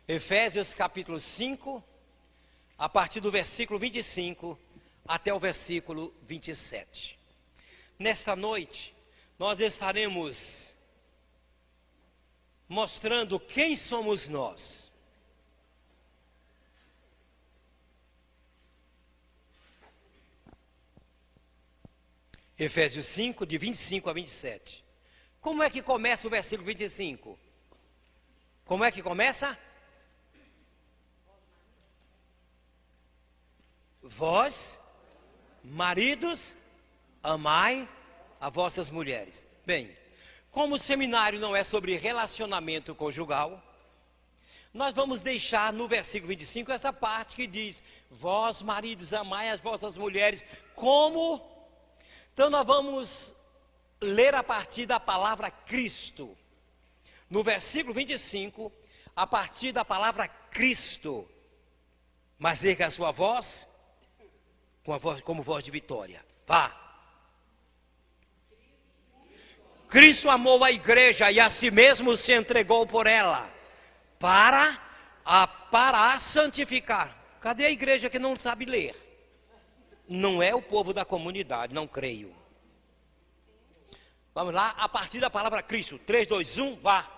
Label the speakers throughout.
Speaker 1: Efésios capítulo 5, a partir do versículo 25 até o versículo 27. Nesta noite, nós estaremos mostrando quem somos nós. Efésios 5, de 25 a 27. Como é que começa o versículo 25? Como é que começa? Vós, maridos, amai a vossas mulheres. Bem, como o seminário não é sobre relacionamento conjugal, nós vamos deixar no versículo 25 essa parte que diz: vós, maridos, amai as vossas mulheres. Como? Então nós vamos ler a partir da palavra Cristo. No versículo 25, a partir da palavra Cristo. Mas erga a sua voz, como voz de vitória. Vá. Cristo amou a igreja e a si mesmo se entregou por ela, para a santificar. Cadê a igreja que não sabe ler? Não é o povo da comunidade, não creio. Vamos lá, a partir da palavra Cristo. 3, 2, 1, vá.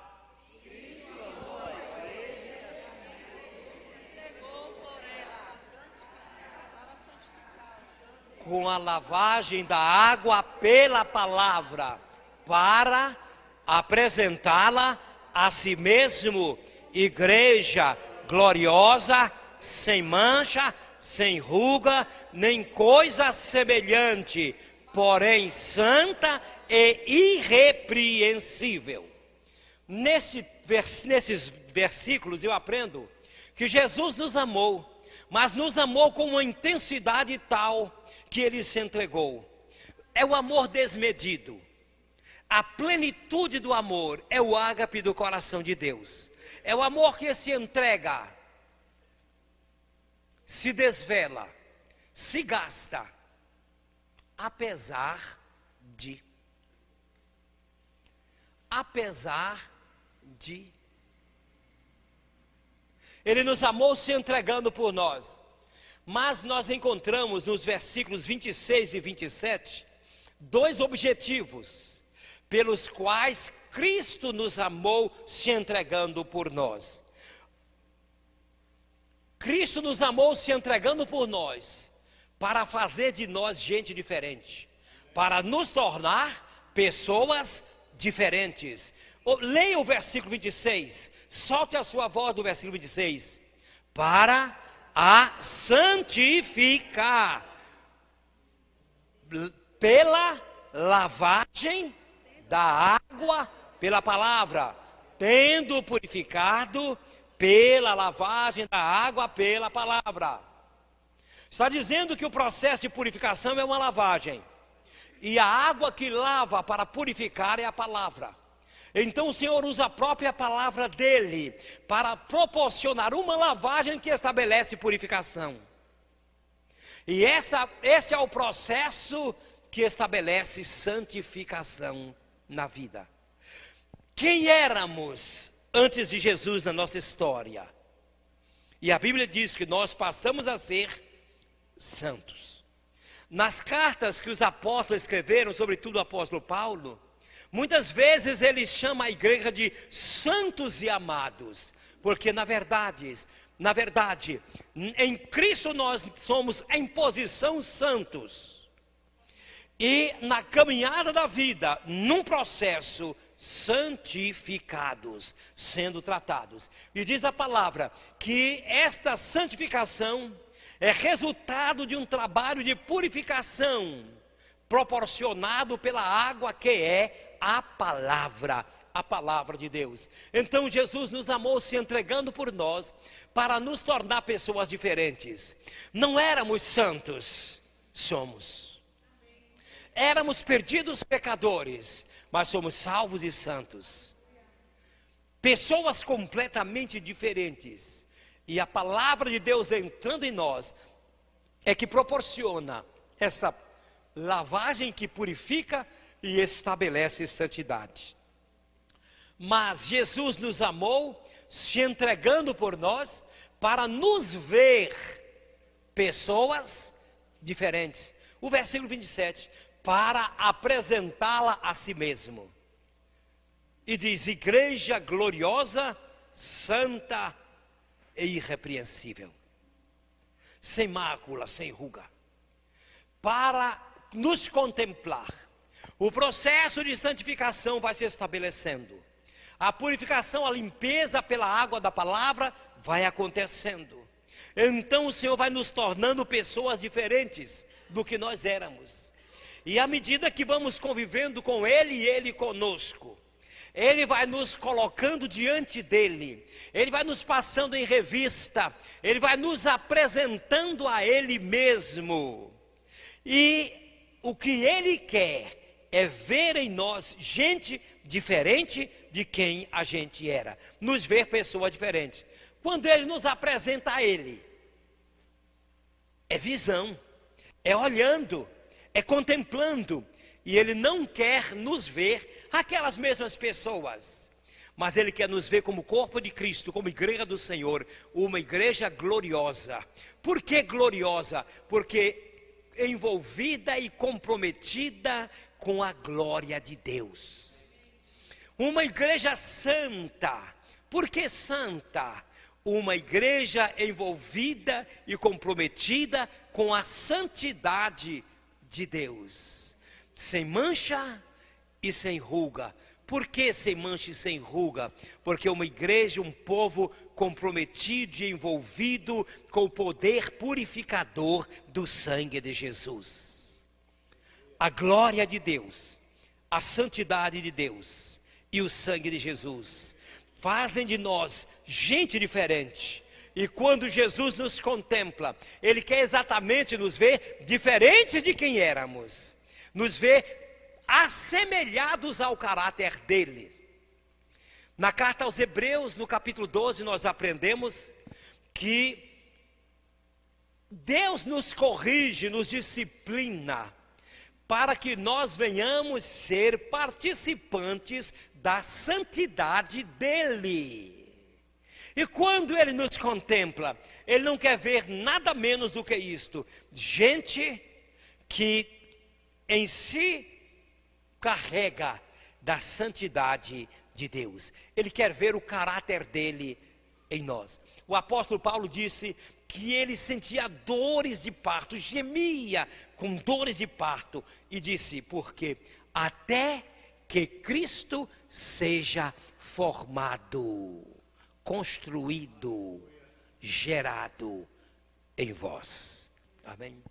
Speaker 1: Com a lavagem da água pela palavra, para apresentá-la a si mesmo, igreja gloriosa, sem mancha, sem ruga, nem coisa semelhante, porém santa e irrepreensível. Nesses versículos eu aprendo que Jesus nos amou, mas nos amou com uma intensidade tal que Ele se entregou. É o amor desmedido. A plenitude do amor é o ágape do coração de Deus. É o amor que se entrega, se desvela, se gasta, apesar de. Ele nos amou se entregando por nós. Mas nós encontramos nos versículos 26 e 27 dois objetivos pelos quais Cristo nos amou se entregando por nós. Cristo nos amou se entregando por nós para fazer de nós gente diferente, para nos tornar pessoas diferentes. Leia o versículo 26, solte a sua voz do versículo 26. Para a santificar pela lavagem da água pela palavra, tendo purificado pela lavagem da água pela palavra. Está dizendo que o processo de purificação é uma lavagem, e a água que lava para purificar é a palavra. Então o Senhor usa a própria palavra dele para proporcionar uma lavagem que estabelece purificação. E esse é o processo que estabelece santificação na vida. Quem éramos antes de Jesus na nossa história? E a Bíblia diz que nós passamos a ser santos. Nas cartas que os apóstolos escreveram, sobretudo o apóstolo Paulo, muitas vezes ele chama a igreja de santos e amados, porque na verdade, em Cristo nós somos em posição santos, e na caminhada da vida, num processo santificados, sendo tratados. E diz a palavra que esta santificação é resultado de um trabalho de purificação, proporcionado pela água que é a palavra de Deus. Então Jesus nos amou se entregando por nós para nos tornar pessoas diferentes. Não éramos santos, somos. Éramos perdidos pecadores, mas somos salvos e santos. Pessoas completamente diferentes. E a palavra de Deus entrando em nós é que proporciona essa lavagem que purifica e estabelece santidade. Mas Jesus nos amou se entregando por nós para nos ver pessoas diferentes. O versículo 27, para apresentá-la a si mesmo. E diz: igreja gloriosa, santa e irrepreensível, sem mácula, sem ruga, para nos contemplar. O processo de santificação vai se estabelecendo. A purificação, a limpeza pela água da palavra vai acontecendo. Então o Senhor vai nos tornando pessoas diferentes do que nós éramos. E à medida que vamos convivendo com Ele e Ele conosco, Ele vai nos colocando diante dEle, Ele vai nos passando em revista, Ele vai nos apresentando a Ele mesmo. E o que Ele quer é ver em nós gente diferente de quem a gente era, nos ver pessoa diferente. Quando Ele nos apresenta a Ele, é visão, é olhando, é contemplando. E Ele não quer nos ver aquelas mesmas pessoas, mas Ele quer nos ver como corpo de Cristo, como igreja do Senhor, uma igreja gloriosa. Por que gloriosa? Porque envolvida e comprometida com a glória de Deus. Uma igreja santa. Por que santa? Uma igreja envolvida e comprometida com a santidade de Deus, sem mancha e sem ruga. Por que sem mancha e sem ruga? Porque uma igreja, um povo comprometido e envolvido com o poder purificador do sangue de Jesus. A glória de Deus, a santidade de Deus e o sangue de Jesus fazem de nós gente diferente. E quando Jesus nos contempla, Ele quer exatamente nos ver diferentes de quem éramos, nos ver assemelhados ao caráter dEle. Na carta aos Hebreus, no capítulo 12, nós aprendemos que Deus nos corrige, nos disciplina, para que nós venhamos ser participantes da santidade dEle. E quando Ele nos contempla, Ele não quer ver nada menos do que isto: gente que em si carrega da santidade de Deus. Ele quer ver o caráter dele em nós. O apóstolo Paulo disse que ele sentia dores de parto, gemia com dores de parto, e disse: porque até que Cristo seja formado, construído, gerado em vós. Amém?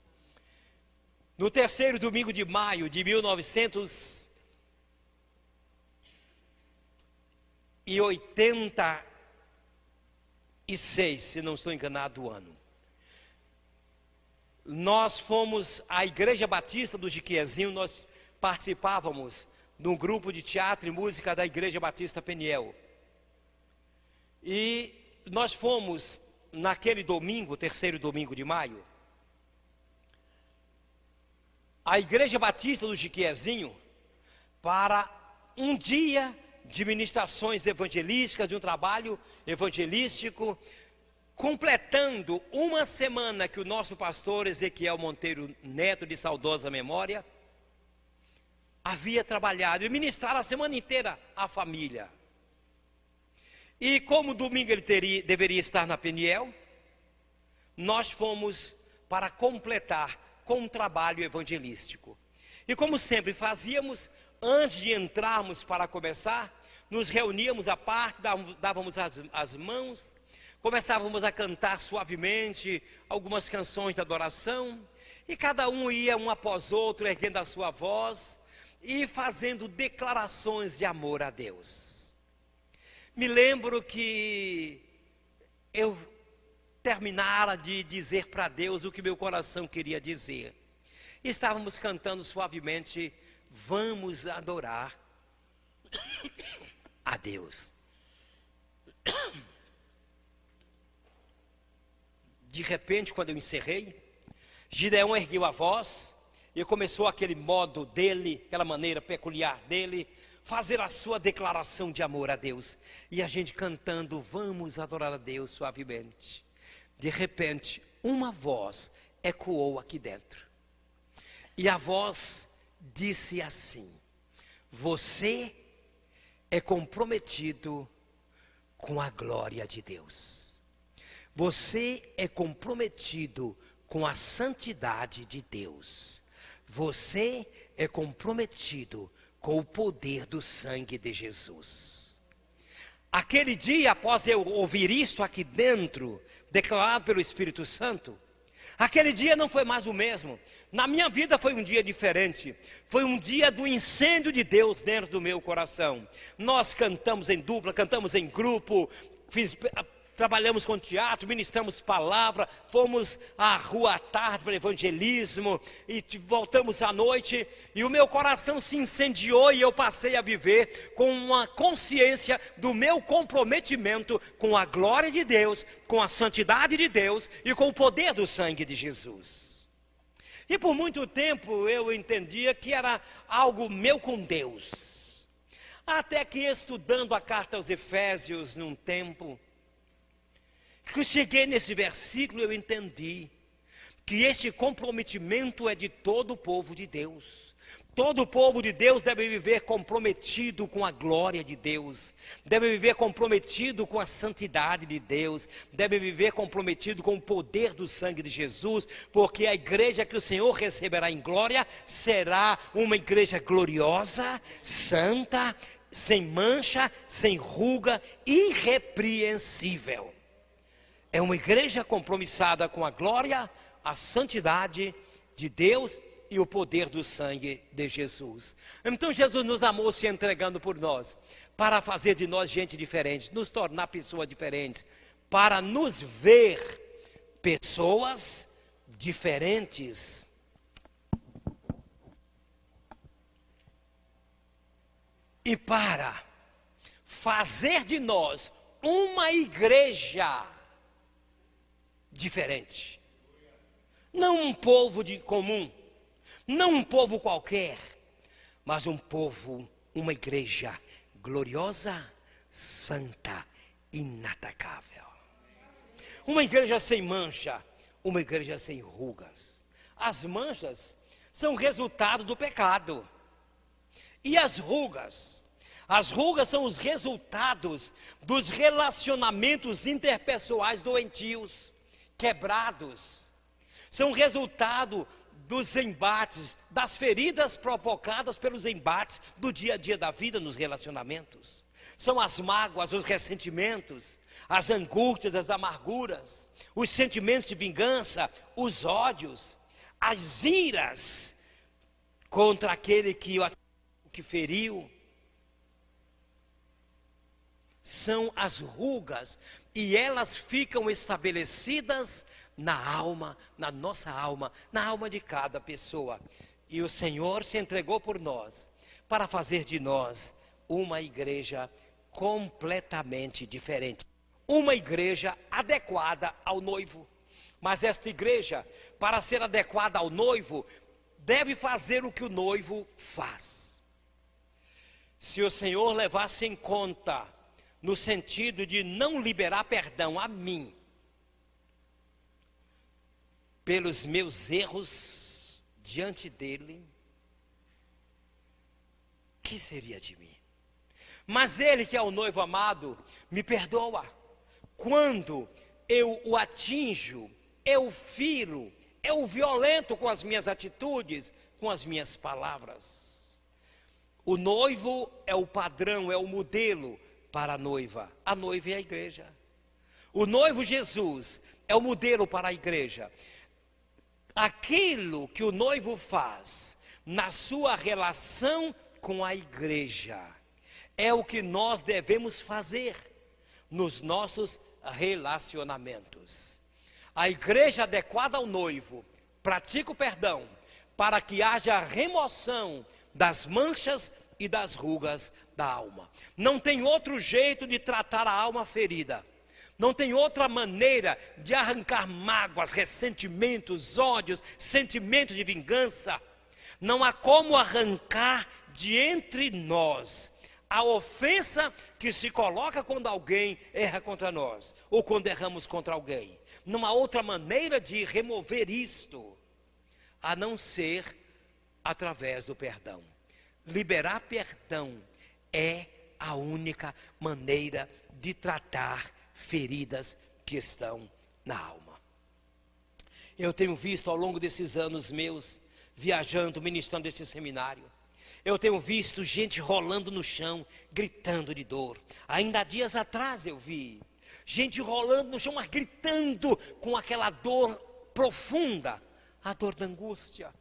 Speaker 1: No terceiro domingo de maio de 1986, se não estou enganado o ano, nós fomos à Igreja Batista do Jiquiezinho. Nós participávamos de um grupo de teatro e música da Igreja Batista Peniel. E nós fomos naquele domingo, terceiro domingo de maio, a Igreja Batista do Jiquiezinho, para um dia de ministrações evangelísticas, de um trabalho evangelístico, completando uma semana que o nosso pastor Ezequiel Monteiro Neto, de saudosa memória, havia trabalhado e ministrado a semana inteira à família. E como domingo ele deveria estar na Peniel, nós fomos para completar com um trabalho evangelístico. E como sempre fazíamos, antes de entrarmos para começar, nos reuníamos à parte, dávamos as mãos, começávamos a cantar suavemente algumas canções de adoração, e cada um ia um após outro, erguendo a sua voz e fazendo declarações de amor a Deus. Me lembro que eu terminara de dizer para Deus o que meu coração queria dizer. Estávamos cantando suavemente: vamos adorar a Deus. De repente, quando eu encerrei, Gideão ergueu a voz e começou aquele modo dele, aquela maneira peculiar dele, fazer a sua declaração de amor a Deus. E a gente cantando, vamos adorar a Deus suavemente. De repente, uma voz ecoou aqui dentro. E a voz disse assim: você é comprometido com a glória de Deus. Você é comprometido com a santidade de Deus. Você é comprometido com o poder do sangue de Jesus. Aquele dia, após eu ouvir isto aqui dentro, declarado pelo Espírito Santo, aquele dia não foi mais o mesmo. Na minha vida foi um dia diferente. Foi um dia do incêndio de Deus dentro do meu coração. Nós cantamos em dupla, cantamos em grupo, trabalhamos com teatro, ministramos palavra, fomos à rua à tarde para evangelismo e voltamos à noite, e o meu coração se incendiou e eu passei a viver com uma consciência do meu comprometimento com a glória de Deus, com a santidade de Deus e com o poder do sangue de Jesus. E por muito tempo eu entendia que era algo meu com Deus, até que estudando a carta aos Efésios num tempo, que eu cheguei nesse versículo, eu entendi que este comprometimento é de todo o povo de Deus. Todo o povo de Deus deve viver comprometido com a glória de Deus, deve viver comprometido com a santidade de Deus, deve viver comprometido com o poder do sangue de Jesus, porque a igreja que o Senhor receberá em glória será uma igreja gloriosa, santa, sem mancha, sem ruga, irrepreensível. É uma igreja compromissada com a glória, a santidade de Deus e o poder do sangue de Jesus. Então Jesus nos amou se entregando por nós, para fazer de nós gente diferente, nos tornar pessoas diferentes, para nos ver pessoas diferentes. E para fazer de nós uma igreja diferente, não um povo de comum, não um povo qualquer, mas um povo, uma igreja gloriosa, santa, inatacável, uma igreja sem mancha, uma igreja sem rugas. As manchas são resultado do pecado, e as rugas são os resultados dos relacionamentos interpessoais doentios, quebrados, são resultado dos embates, das feridas provocadas pelos embates do dia a dia da vida nos relacionamentos. São as mágoas, os ressentimentos, as angústias, as amarguras, os sentimentos de vingança, os ódios, as iras contra aquele que feriu. São as rugas, e elas ficam estabelecidas na alma, na nossa alma, na alma de cada pessoa. E o Senhor se entregou por nós, para fazer de nós uma igreja completamente diferente. Uma igreja adequada ao noivo. Mas esta igreja, para ser adequada ao noivo, deve fazer o que o noivo faz. Se o Senhor levasse em conta, no sentido de não liberar perdão a mim, pelos meus erros diante dele, que seria de mim? Mas ele, que é o noivo amado, me perdoa. Quando eu o atinjo, eu o firo, eu o violento com as minhas atitudes, com as minhas palavras. O noivo é o padrão, é o modelo para a noiva é a igreja. O noivo Jesus é o modelo para a igreja. Aquilo que o noivo faz na sua relação com a igreja é o que nós devemos fazer nos nossos relacionamentos. A igreja adequada ao noivo pratica o perdão para que haja remoção das manchas e das rugas da alma. Não tem outro jeito de tratar a alma ferida. Não tem outra maneira de arrancar mágoas, ressentimentos, ódios, sentimentos de vingança. Não há como arrancar de entre nós A ofensa que se coloca quando alguém erra contra nós, ou quando erramos contra alguém. Não há outra maneira de remover isto, a não ser através do perdão. Liberar perdão é a única maneira de tratar feridas que estão na alma. Eu tenho visto ao longo desses anos meus, viajando, ministrando este seminário, eu tenho visto gente rolando no chão, gritando de dor. Ainda há dias atrás eu vi gente rolando no chão, mas gritando com aquela dor profunda, a dor da angústia,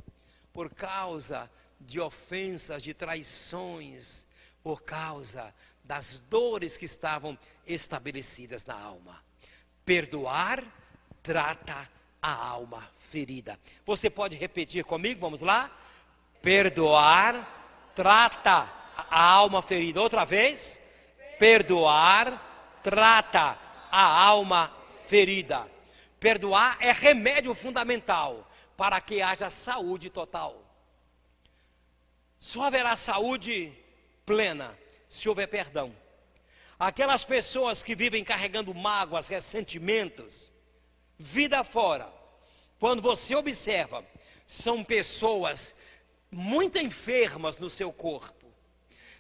Speaker 1: por causa de ofensas, de traições, por causa das dores que estavam estabelecidas na alma. Perdoar trata a alma ferida. Você pode repetir comigo? Vamos lá? Perdoar trata a alma ferida. Outra vez. Perdoar trata a alma ferida. Perdoar é remédio fundamental para que haja saúde total. Só haverá saúde plena se houver perdão. Aquelas pessoas que vivem carregando mágoas, ressentimentos, vida fora, quando você observa, são pessoas muito enfermas no seu corpo.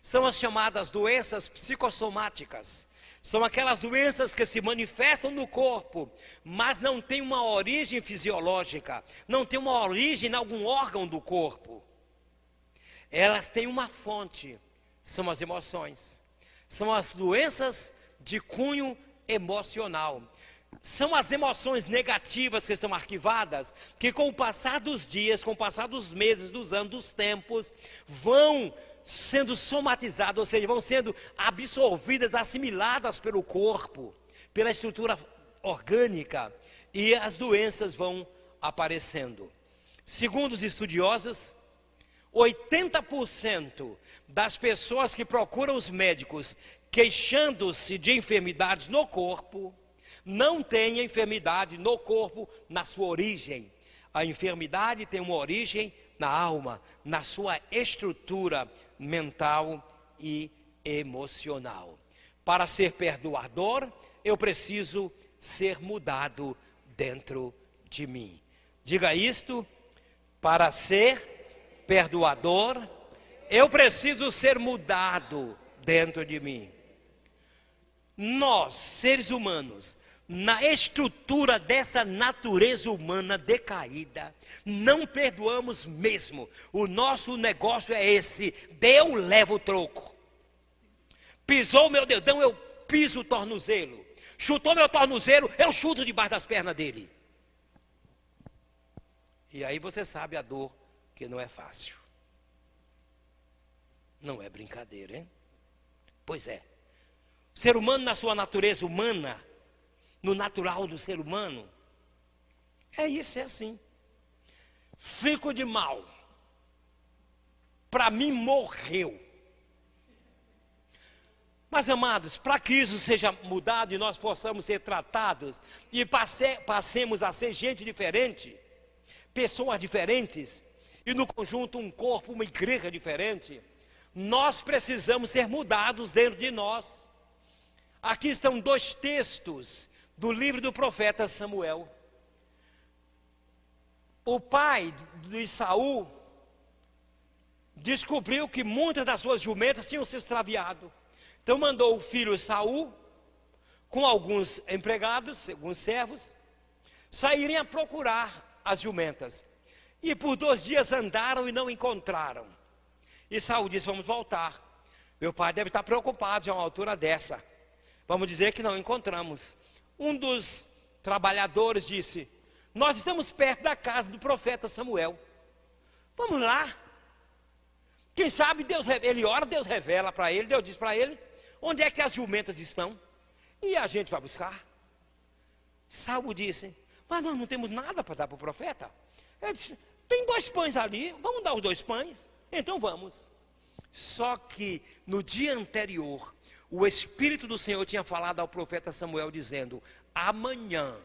Speaker 1: São as chamadas doenças psicossomáticas. São aquelas doenças que se manifestam no corpo, mas não tem uma origem fisiológica, não tem uma origem em algum órgão do corpo. Elas têm uma fonte, são as emoções. São as doenças de cunho emocional. São as emoções negativas que estão arquivadas, que com o passar dos dias, com o passar dos meses, dos anos, dos tempos, vão sendo somatizadas, ou seja, vão sendo absorvidas, assimiladas pelo corpo, pela estrutura orgânica, e as doenças vão aparecendo. Segundo os estudiosos, 80% das pessoas que procuram os médicos queixando-se de enfermidades no corpo, não têm enfermidade no corpo na sua origem. A enfermidade tem uma origem na alma, na sua estrutura mental e emocional. Para ser perdoador, eu preciso ser mudado dentro de mim. Diga isto: para ser perdoador, eu preciso ser mudado dentro de mim. Nós, seres humanos, na estrutura dessa natureza humana decaída, não perdoamos mesmo. O nosso negócio é esse: deu, leva o troco. Pisou meu dedão, eu piso o tornozelo. Chutou meu tornozelo, eu chuto debaixo das pernas dele. E aí você sabe a dor, que não é fácil. Não é brincadeira, hein? Pois é. O ser humano, na sua natureza humana, no natural do ser humano, é isso, é assim. Fico de mal. Para mim morreu. Mas, amados, para que isso seja mudado e nós possamos ser tratados e passemos a ser gente diferente, pessoas diferentes, e no conjunto um corpo, uma igreja diferente, nós precisamos ser mudados dentro de nós. Aqui estão 2 textos do livro do profeta Samuel. O pai de Saul descobriu que muitas das suas jumentas tinham se extraviado. Então mandou o filho Saul, com alguns empregados, alguns servos, saírem a procurar as jumentas. E por 2 dias andaram e não encontraram. E Saul disse: vamos voltar. Meu pai deve estar preocupado de uma altura dessa. Vamos dizer que não encontramos. Um dos trabalhadores disse: nós estamos perto da casa do profeta Samuel. Vamos lá. Quem sabe Deus, ele ora, Deus revela para ele. Deus diz para ele onde é que as jumentas estão, e a gente vai buscar. Saul disse: mas nós não temos nada para dar para o profeta. Ele disse: tem 2 pães ali, vamos dar os 2 pães. Então vamos. Só que no dia anterior, o Espírito do Senhor tinha falado ao profeta Samuel, dizendo: amanhã,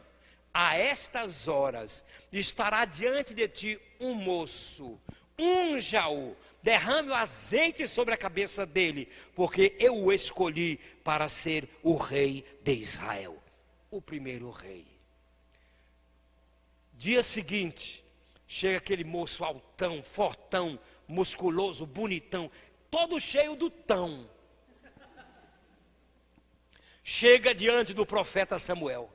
Speaker 1: a estas horas, estará diante de ti um moço, unja-o, derrame o azeite sobre a cabeça dele, porque eu o escolhi para ser o rei de Israel, o primeiro rei. Dia seguinte, chega aquele moço altão, fortão, musculoso, bonitão, todo cheio do tão. Chega diante do profeta Samuel,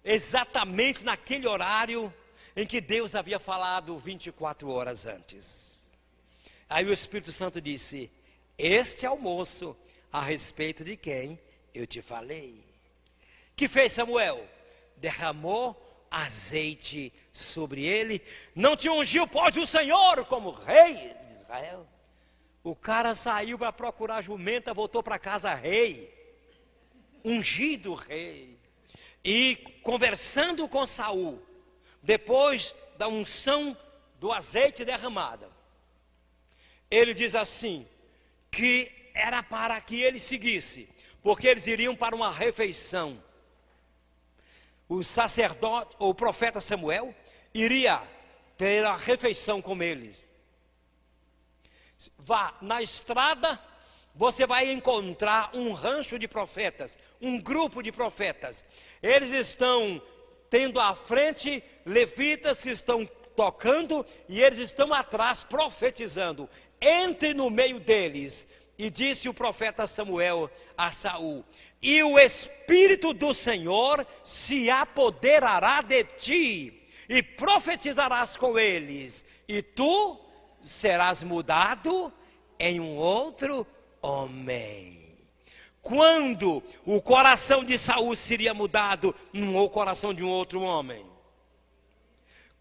Speaker 1: exatamente naquele horário em que Deus havia falado 24 horas antes. Aí o Espírito Santo disse: este é o moço a respeito de quem eu te falei. Que fez Samuel? Derramou azeite sobre ele. Não te ungiu, pode o Senhor, como rei de Israel. O cara saiu para procurar jumenta, voltou para casa rei, ungido rei. E conversando com Saul, depois da unção do azeite derramada, ele diz assim, que era para que ele seguisse, porque eles iriam para uma refeição. O sacerdote, ou o profeta Samuel, iria ter a refeição com eles. Vá na estrada, você vai encontrar um rancho de profetas, um grupo de profetas. Eles estão tendo à frente levitas que estão tocando e eles estão atrás profetizando. Entre no meio deles. E disse o profeta Samuel a Saul: e o Espírito do Senhor se apoderará de ti, e profetizarás com eles, e tu serás mudado em um outro homem. Quando o coração de Saul seria mudado no coração de um outro homem?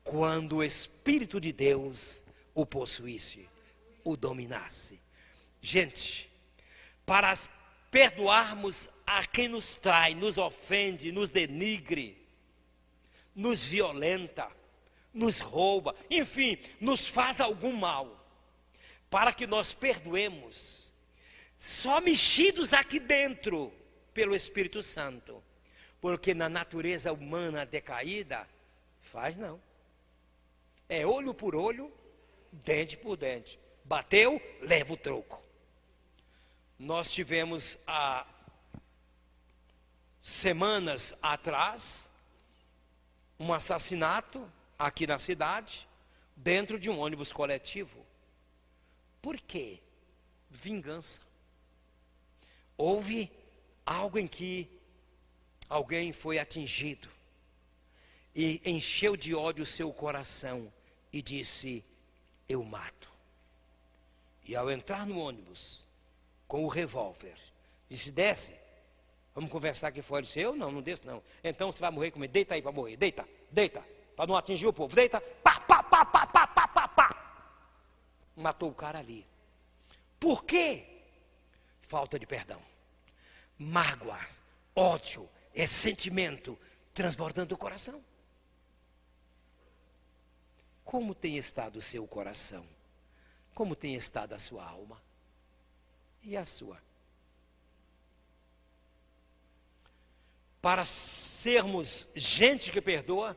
Speaker 1: Quando o Espírito de Deus o possuísse, o dominasse. Gente, para perdoarmos a quem nos trai, nos ofende, nos denigre, nos violenta, nos rouba, enfim, nos faz algum mal, para que nós perdoemos, só mexidos aqui dentro pelo Espírito Santo, porque na natureza humana decaída, faz não. É olho por olho, dente por dente. Bateu, leva o troco. Nós tivemos há semanas atrás um assassinato aqui na cidade, dentro de um ônibus coletivo. Por quê? Vingança. Houve algo em que alguém foi atingido e encheu de ódio o seu coração e disse: eu mato. E ao entrar no ônibus com o revólver, disse: desce, vamos conversar aqui fora. Disse: eu não desço não. Então você vai morrer comigo, deita aí para morrer, deita, para não atingir o povo, deita, pá. Matou o cara ali. Por quê? Falta de perdão, mágoa, ódio, ressentimento transbordando o coração. Como tem estado o seu coração? Como tem estado a sua alma? E a sua? Para sermos gente que perdoa,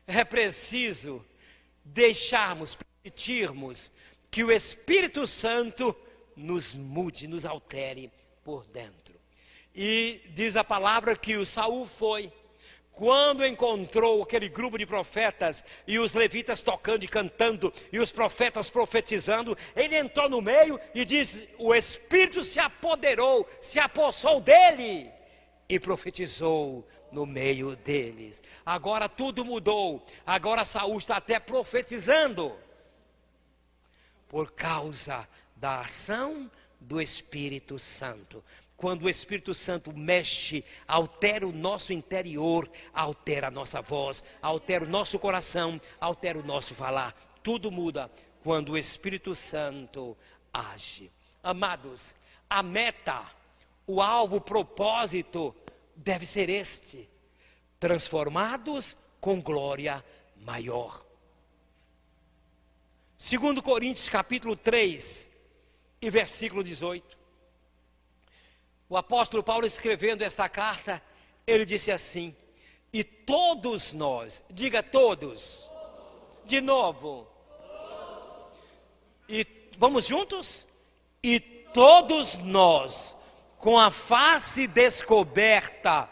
Speaker 1: é preciso permitirmos que o Espírito Santo nos mude, nos altere por dentro. E diz a palavra que o Saul foi, quando encontrou aquele grupo de profetas e os levitas tocando e cantando e os profetas profetizando, ele entrou no meio e diz: o Espírito se apoderou, se apossou dele e profetizou no meio deles. Agora tudo mudou, agora Saul está até profetizando por causa da ação do Espírito Santo. Quando o Espírito Santo mexe, altera o nosso interior, altera a nossa voz, altera o nosso coração, altera o nosso falar. Tudo muda quando o Espírito Santo age. Amados, a meta, o alvo, o propósito deve ser este: transformados com glória maior. 2 Coríntios capítulo 3 e versículo 18. O apóstolo Paulo, escrevendo esta carta, ele disse assim: e todos nós, diga todos, de novo, E vamos juntos? E todos nós, com a face descoberta,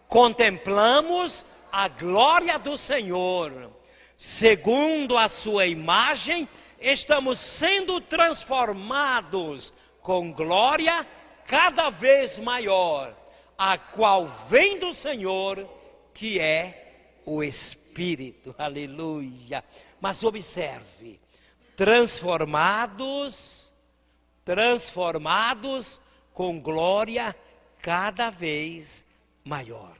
Speaker 1: contemplamos a glória do Senhor. Segundo a sua imagem, estamos sendo transformados com glória cada vez maior, a qual vem do Senhor, que é o Espírito. Aleluia. Mas observe, transformados com glória cada vez maior.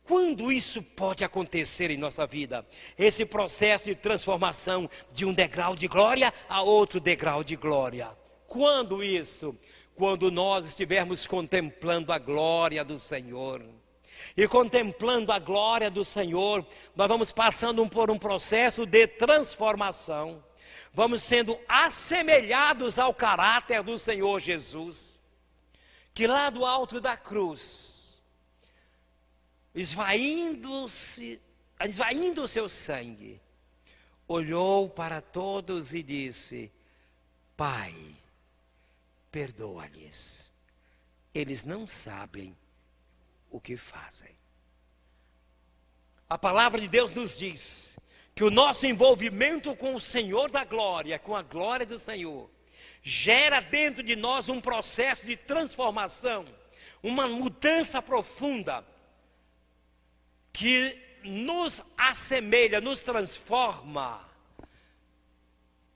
Speaker 1: Quando isso pode acontecer em nossa vida? Esse processo de transformação de um degrau de glória a outro degrau de glória. Quando isso? Quando nós estivermos contemplando a glória do Senhor. E contemplando a glória do Senhor, nós vamos passando por um processo de transformação. Vamos sendo assemelhados ao caráter do Senhor Jesus, que lá do alto da cruz, esvaindo o seu sangue, olhou para todos e disse: Pai, perdoa-lhes, eles não sabem o que fazem. A palavra de Deus nos diz que o nosso envolvimento com o Senhor da glória, com a glória do Senhor, gera dentro de nós um processo de transformação, uma mudança profunda, que nos assemelha, nos transforma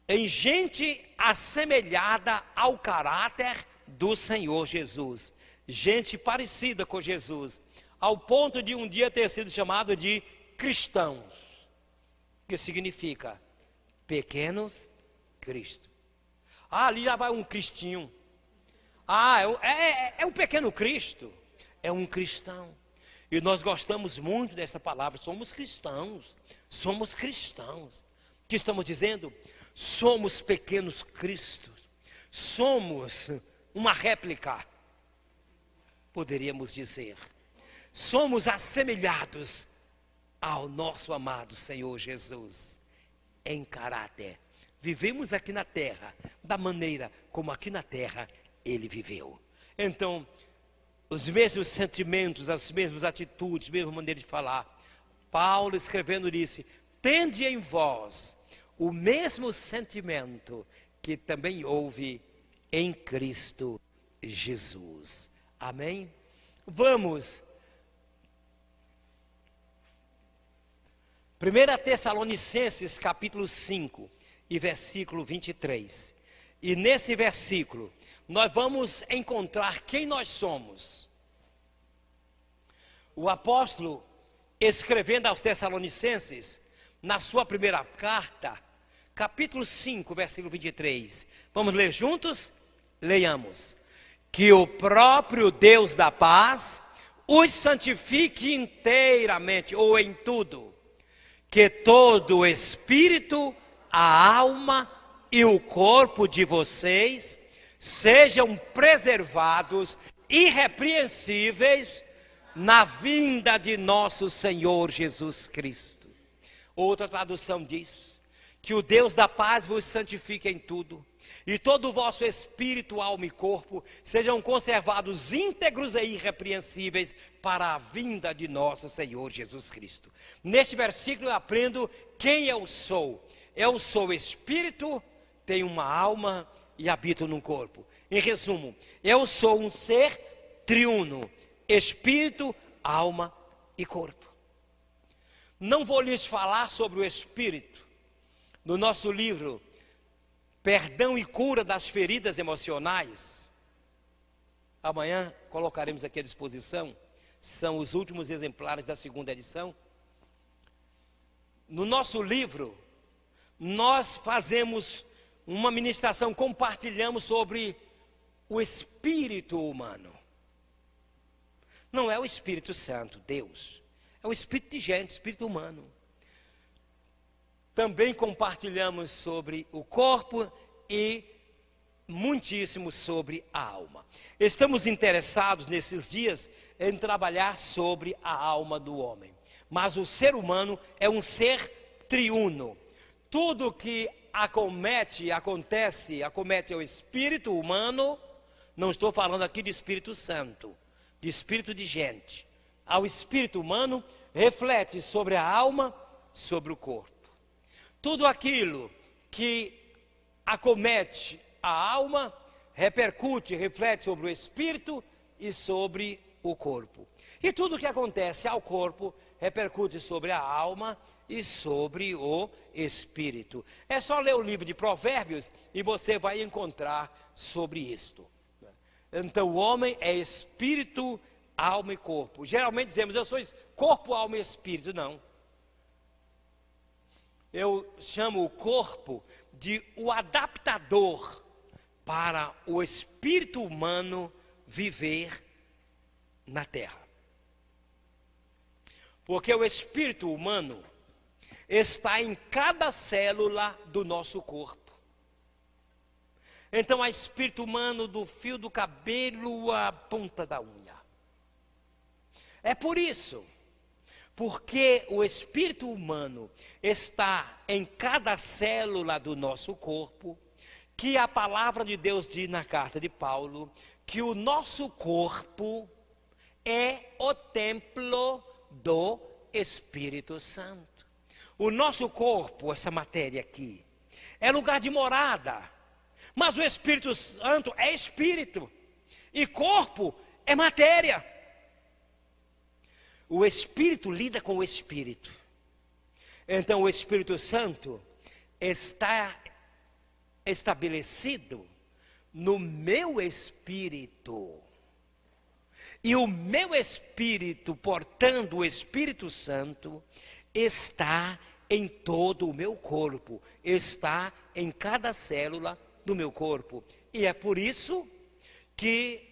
Speaker 1: em gente assemelhada ao caráter do Senhor Jesus. Gente parecida com Jesus, ao ponto de um dia ter sido chamado de cristãos, que significa pequenos Cristo. Ali já vai um cristinho. É um pequeno Cristo, é um cristão. E nós gostamos muito dessa palavra, somos cristãos. O que estamos dizendo? Somos pequenos Cristos, somos uma réplica, poderíamos dizer. Somos assemelhados ao nosso amado Senhor Jesus, em caráter. Vivemos aqui na terra, da maneira como aqui na terra Ele viveu. Então, os mesmos sentimentos, as mesmas atitudes, a mesma maneira de falar. Paulo escrevendo disse: tende em vós o mesmo sentimento que também houve em Cristo Jesus. Amém? Vamos. 1 Tessalonicenses capítulo 5 e versículo 23. E nesse versículo nós vamos encontrar quem nós somos. O apóstolo, escrevendo aos Tessalonicenses, na sua primeira carta, capítulo 5, versículo 23. Vamos ler juntos? Leiamos. Que o próprio Deus da paz os santifique inteiramente, ou em tudo. Que todo o espírito, a alma e o corpo de vocês sejam preservados irrepreensíveis na vinda de nosso Senhor Jesus Cristo. Outra tradução diz que o Deus da paz vos santifique em tudo, e todo o vosso espírito, alma e corpo sejam conservados íntegros e irrepreensíveis para a vinda de nosso Senhor Jesus Cristo. Neste versículo eu aprendo quem eu sou. Eu sou espírito, tenho uma alma e habito num corpo. Em resumo, eu sou um ser triuno: espírito, alma e corpo. Não vou lhes falar sobre o espírito. No nosso livro Perdão e Cura das Feridas Emocionais, amanhã colocaremos aqui à disposição, são os últimos exemplares da segunda edição. No nosso livro, nós fazemos uma ministração, compartilhamos sobre o espírito humano. Não é o Espírito Santo, Deus, é o espírito de gente, espírito humano. Também compartilhamos sobre o corpo e muitíssimo sobre a alma. Estamos interessados nesses dias em trabalhar sobre a alma do homem. Mas o ser humano é um ser triuno. Tudo que acomete o espírito humano, não estou falando aqui de Espírito Santo, de espírito de gente. Ao espírito humano, reflete sobre a alma, sobre o corpo. Tudo aquilo que acomete a alma, repercute, reflete sobre o espírito e sobre o corpo. E tudo que acontece ao corpo, repercute sobre a alma e sobre o espírito. É só ler o livro de Provérbios e você vai encontrar sobre isto. Então o homem é espírito, alma e corpo. Geralmente dizemos, eu sou corpo, alma e espírito. Não. Eu chamo o corpo de o adaptador para o espírito humano viver na terra. Porque o espírito humano está em cada célula do nosso corpo. Então há espírito humano do fio do cabelo à ponta da unha. É por isso, porque o espírito humano está em cada célula do nosso corpo, que a palavra de Deus diz na carta de Paulo, que o nosso corpo é o templo do Espírito Santo. O nosso corpo, essa matéria aqui, é lugar de morada, mas o Espírito Santo é espírito, e corpo é matéria. O Espírito lida com o Espírito. Então o Espírito Santo está estabelecido no meu espírito. E o meu espírito, portando o Espírito Santo, está em todo o meu corpo, está em cada célula do meu corpo. E é por isso que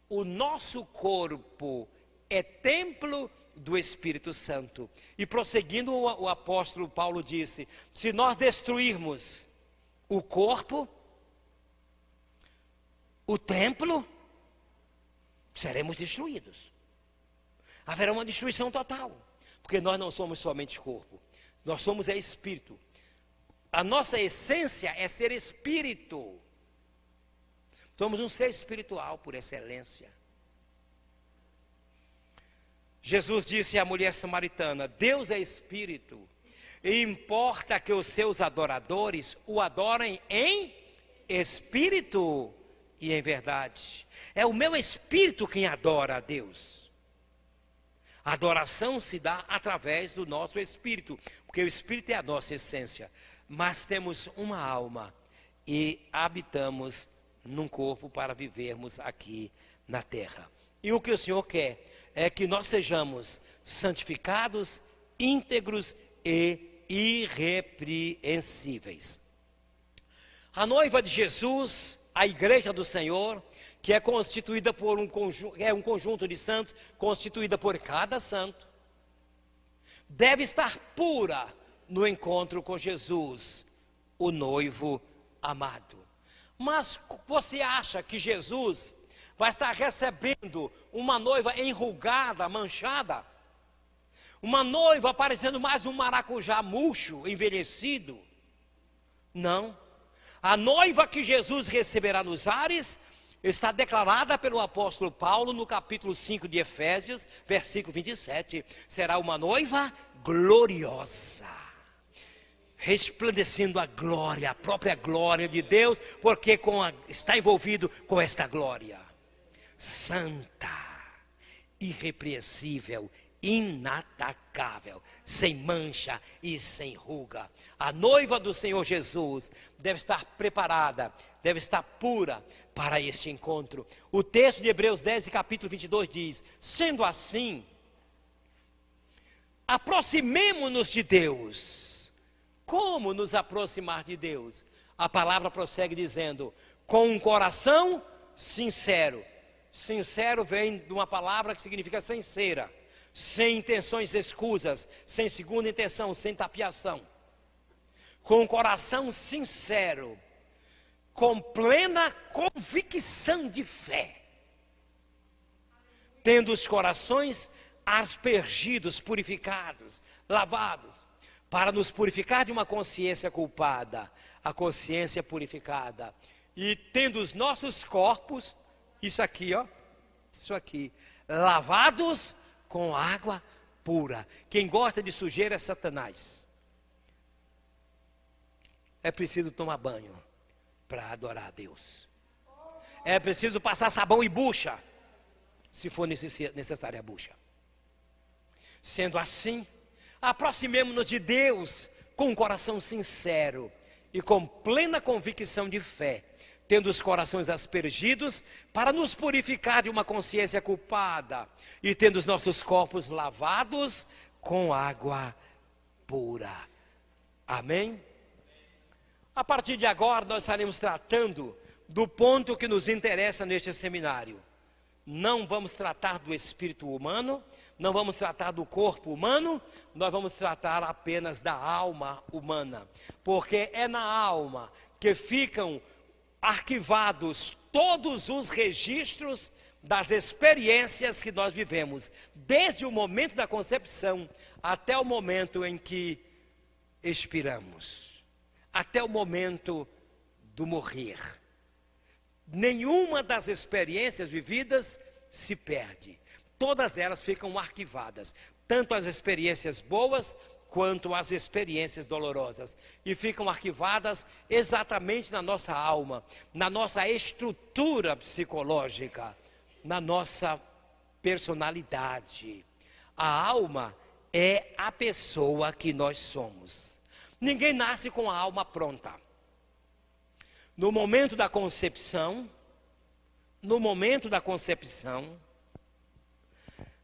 Speaker 1: o nosso corpo é templo do Espírito Santo. E prosseguindo, o apóstolo Paulo disse: se nós destruirmos o corpo, o templo, seremos destruídos. Haverá uma destruição total, porque nós não somos somente corpo, nós somos espírito. A nossa essência é ser espírito. Somos um ser espiritual por excelência. Jesus disse à mulher samaritana: Deus é espírito, e importa que os seus adoradores o adorem em espírito e em verdade. É o meu espírito quem adora a Deus. A adoração se dá através do nosso espírito, porque o espírito é a nossa essência. Mas temos uma alma e habitamos num corpo para vivermos aqui na terra. E o que o Senhor quer é que nós sejamos santificados, íntegros e irrepreensíveis. A noiva de Jesus, a igreja do Senhor, que é constituída por um conjunto de santos, constituída por cada santo, deve estar pura no encontro com Jesus, o noivo amado. Mas você acha que Jesus vai estar recebendo uma noiva enrugada, manchada? Uma noiva parecendo mais um maracujá murcho, envelhecido? Não. A noiva que Jesus receberá nos ares está declarada pelo apóstolo Paulo no capítulo 5 de Efésios, versículo 27. Será uma noiva gloriosa, resplandecendo a glória, a própria glória de Deus, porque está envolvido com esta glória. Santa, irrepreensível, inatacável, sem mancha e sem ruga. A noiva do Senhor Jesus deve estar preparada, deve estar pura para este encontro. O texto de Hebreus 10, capítulo 22 diz: sendo assim, aproximemo-nos de Deus. Como nos aproximar de Deus? A palavra prossegue dizendo: com um coração sincero. Sincero vem de uma palavra que significa sincera, sem intenções escusas, sem segunda intenção, sem tapiação. Com um coração sincero, com plena convicção de fé, tendo os corações aspergidos, purificados, lavados, para nos purificar de uma consciência culpada, a consciência purificada. E tendo os nossos corpos, isso aqui, lavados com água pura. Quem gosta de sujeira é Satanás. É preciso tomar banho para adorar a Deus. É preciso passar sabão e bucha, se for necessária a bucha. Sendo assim, aproximemo-nos de Deus com um coração sincero e com plena convicção de fé, tendo os corações aspergidos para nos purificar de uma consciência culpada e tendo os nossos corpos lavados com água pura. Amém? A partir de agora nós estaremos tratando do ponto que nos interessa neste seminário. Não vamos tratar do espírito humano, não vamos tratar do corpo humano, nós vamos tratar apenas da alma humana, porque é na alma que ficam arquivados todos os registros das experiências que nós vivemos, desde o momento da concepção até o momento em que expiramos, até o momento do morrer. Nenhuma das experiências vividas se perde, todas elas ficam arquivadas, tanto as experiências boas quanto as experiências dolorosas, e ficam arquivadas exatamente na nossa alma, na nossa estrutura psicológica, na nossa personalidade. A alma é a pessoa que nós somos. Ninguém nasce com a alma pronta. No momento da concepção,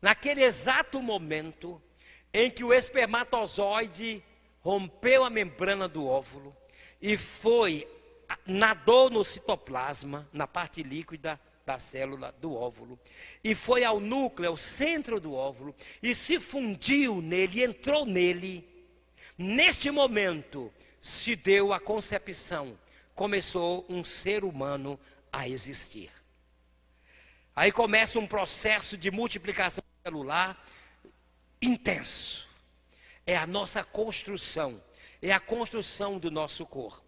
Speaker 1: naquele exato momento em que o espermatozoide rompeu a membrana do óvulo e nadou no citoplasma, na parte líquida da célula do óvulo, e foi ao núcleo, ao centro do óvulo, e se fundiu nele, entrou nele. Neste momento se deu a concepção, começou um ser humano a existir. Aí começa um processo de multiplicação celular intenso. É a nossa construção, é a construção do nosso corpo.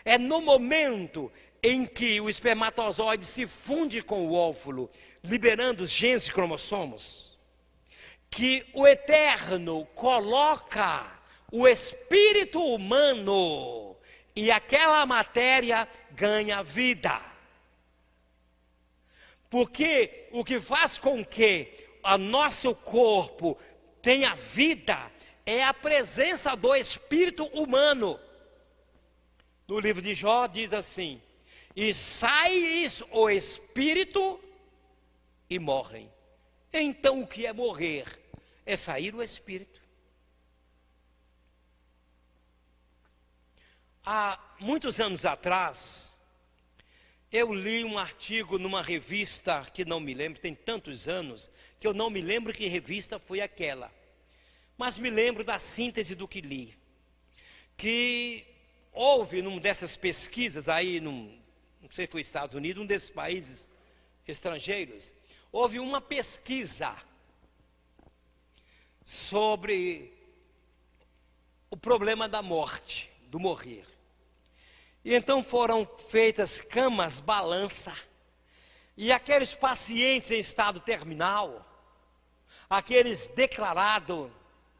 Speaker 1: É no momento em que o espermatozoide se funde com o óvulo, liberando os genes e cromossomos, que o Eterno coloca o espírito humano e aquela matéria ganha vida. Porque o que faz com que o nosso corpo tenha vida é a presença do espírito humano. No livro de Jó diz assim: e sai-lhes o espírito e morrem. Então o que é morrer? É sair o espírito. Há muitos anos atrás, eu li um artigo numa revista que não me lembro, tem tantos anos, que eu não me lembro que revista foi aquela. Mas me lembro da síntese do que li. Que houve numa dessas pesquisas aí, não sei se foi Estados Unidos, um desses países estrangeiros, houve uma pesquisa sobre o problema da morte, do morrer. E então foram feitas camas balança, e aqueles pacientes em estado terminal, aqueles declarados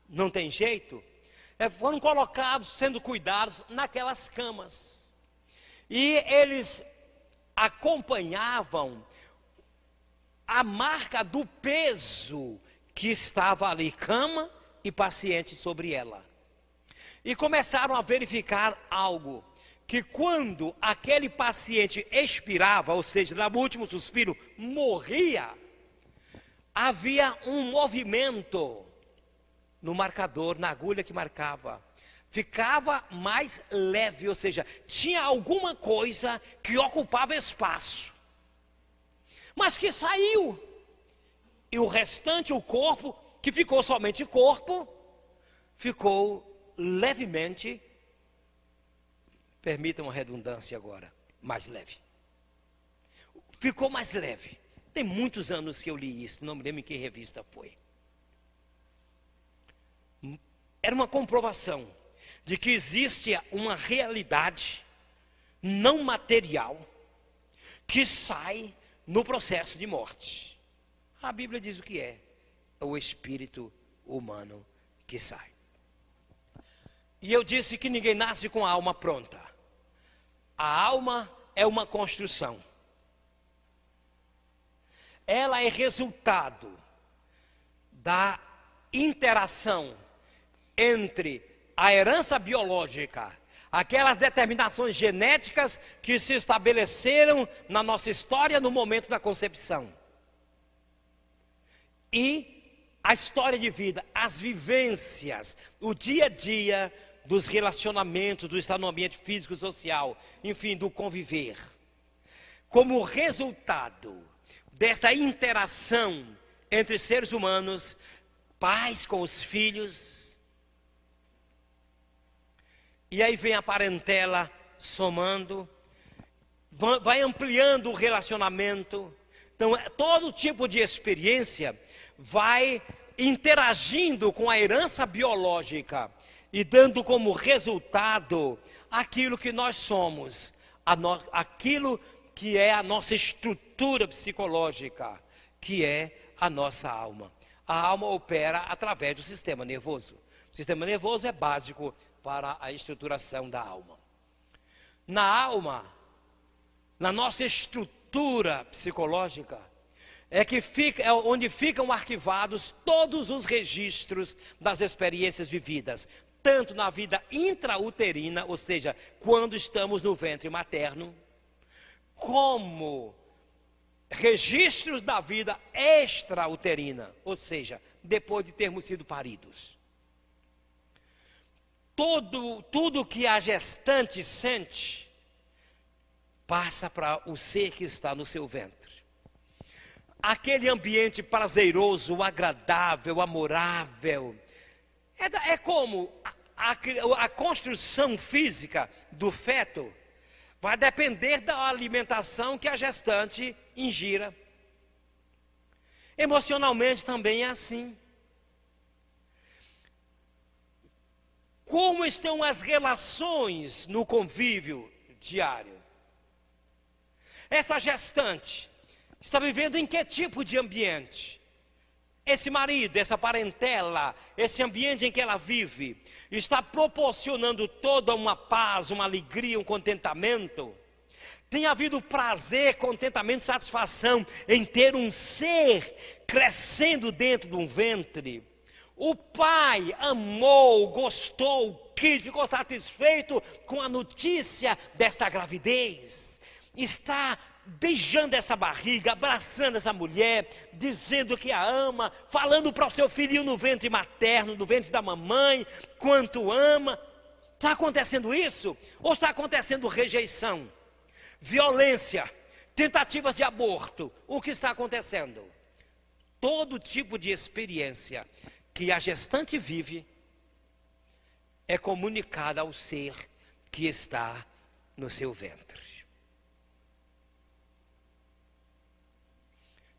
Speaker 1: não tem jeito, foram colocados, sendo cuidados naquelas camas. E eles acompanhavam a marca do peso que estava ali, cama e paciente sobre ela. E começaram a verificar algo, que quando aquele paciente expirava, ou seja, no último suspiro, morria, havia um movimento no marcador, na agulha que marcava. Ficava mais leve, ou seja, tinha alguma coisa que ocupava espaço, mas que saiu. E o restante, o corpo, que ficou somente corpo, ficou levemente, permitam a redundância agora, mais leve. Ficou mais leve. Tem muitos anos que eu li isso, não me lembro em que revista foi. era uma comprovação de que existe uma realidade não material que sai no processo de morte. A Bíblia diz o que é o espírito humano que sai. E eu disse que ninguém nasce com a alma pronta. A alma é uma construção. Ela é resultado da interação entre a herança biológica, aquelas determinações genéticas que se estabeleceram na nossa história no momento da concepção, e a história de vida, as vivências, o dia a dia dos relacionamentos, do estar no ambiente físico e social, enfim, do conviver. Como resultado desta interação entre seres humanos, pais com os filhos, e aí vem a parentela somando, vai ampliando o relacionamento. Então, todo tipo de experiência vai interagindo com a herança biológica e dando como resultado aquilo que nós somos, aquilo que é a nossa estrutura psicológica, que é a nossa alma. A alma opera através do sistema nervoso. O sistema nervoso é básico para a estruturação da alma. Na alma, na nossa estrutura psicológica, é onde ficam arquivados todos os registros das experiências vividas, tanto na vida intrauterina, ou seja, quando estamos no ventre materno, como registros da vida extrauterina, ou seja, depois de termos sido paridos. Tudo que a gestante sente passa para o ser que está no seu ventre. Aquele ambiente prazeroso, agradável, amorável, é como a construção física do feto vai depender da alimentação que a gestante ingira. Emocionalmente também é assim. Como estão as relações no convívio diário? Essa gestante está vivendo em que tipo de ambiente? Esse marido, essa parentela, esse ambiente em que ela vive, está proporcionando toda uma paz, uma alegria, um contentamento? Tem havido prazer, contentamento, satisfação em ter um ser crescendo dentro de um ventre? O pai amou, gostou, quis, ficou satisfeito com a notícia desta gravidez. Está beijando essa barriga, abraçando essa mulher, dizendo que a ama, falando para o seu filhinho no ventre materno, no ventre da mamãe, quanto ama. Está acontecendo isso? Ou está acontecendo rejeição, violência, tentativas de aborto? O que está acontecendo? Todo tipo de experiência que a gestante vive é comunicada ao ser que está no seu ventre.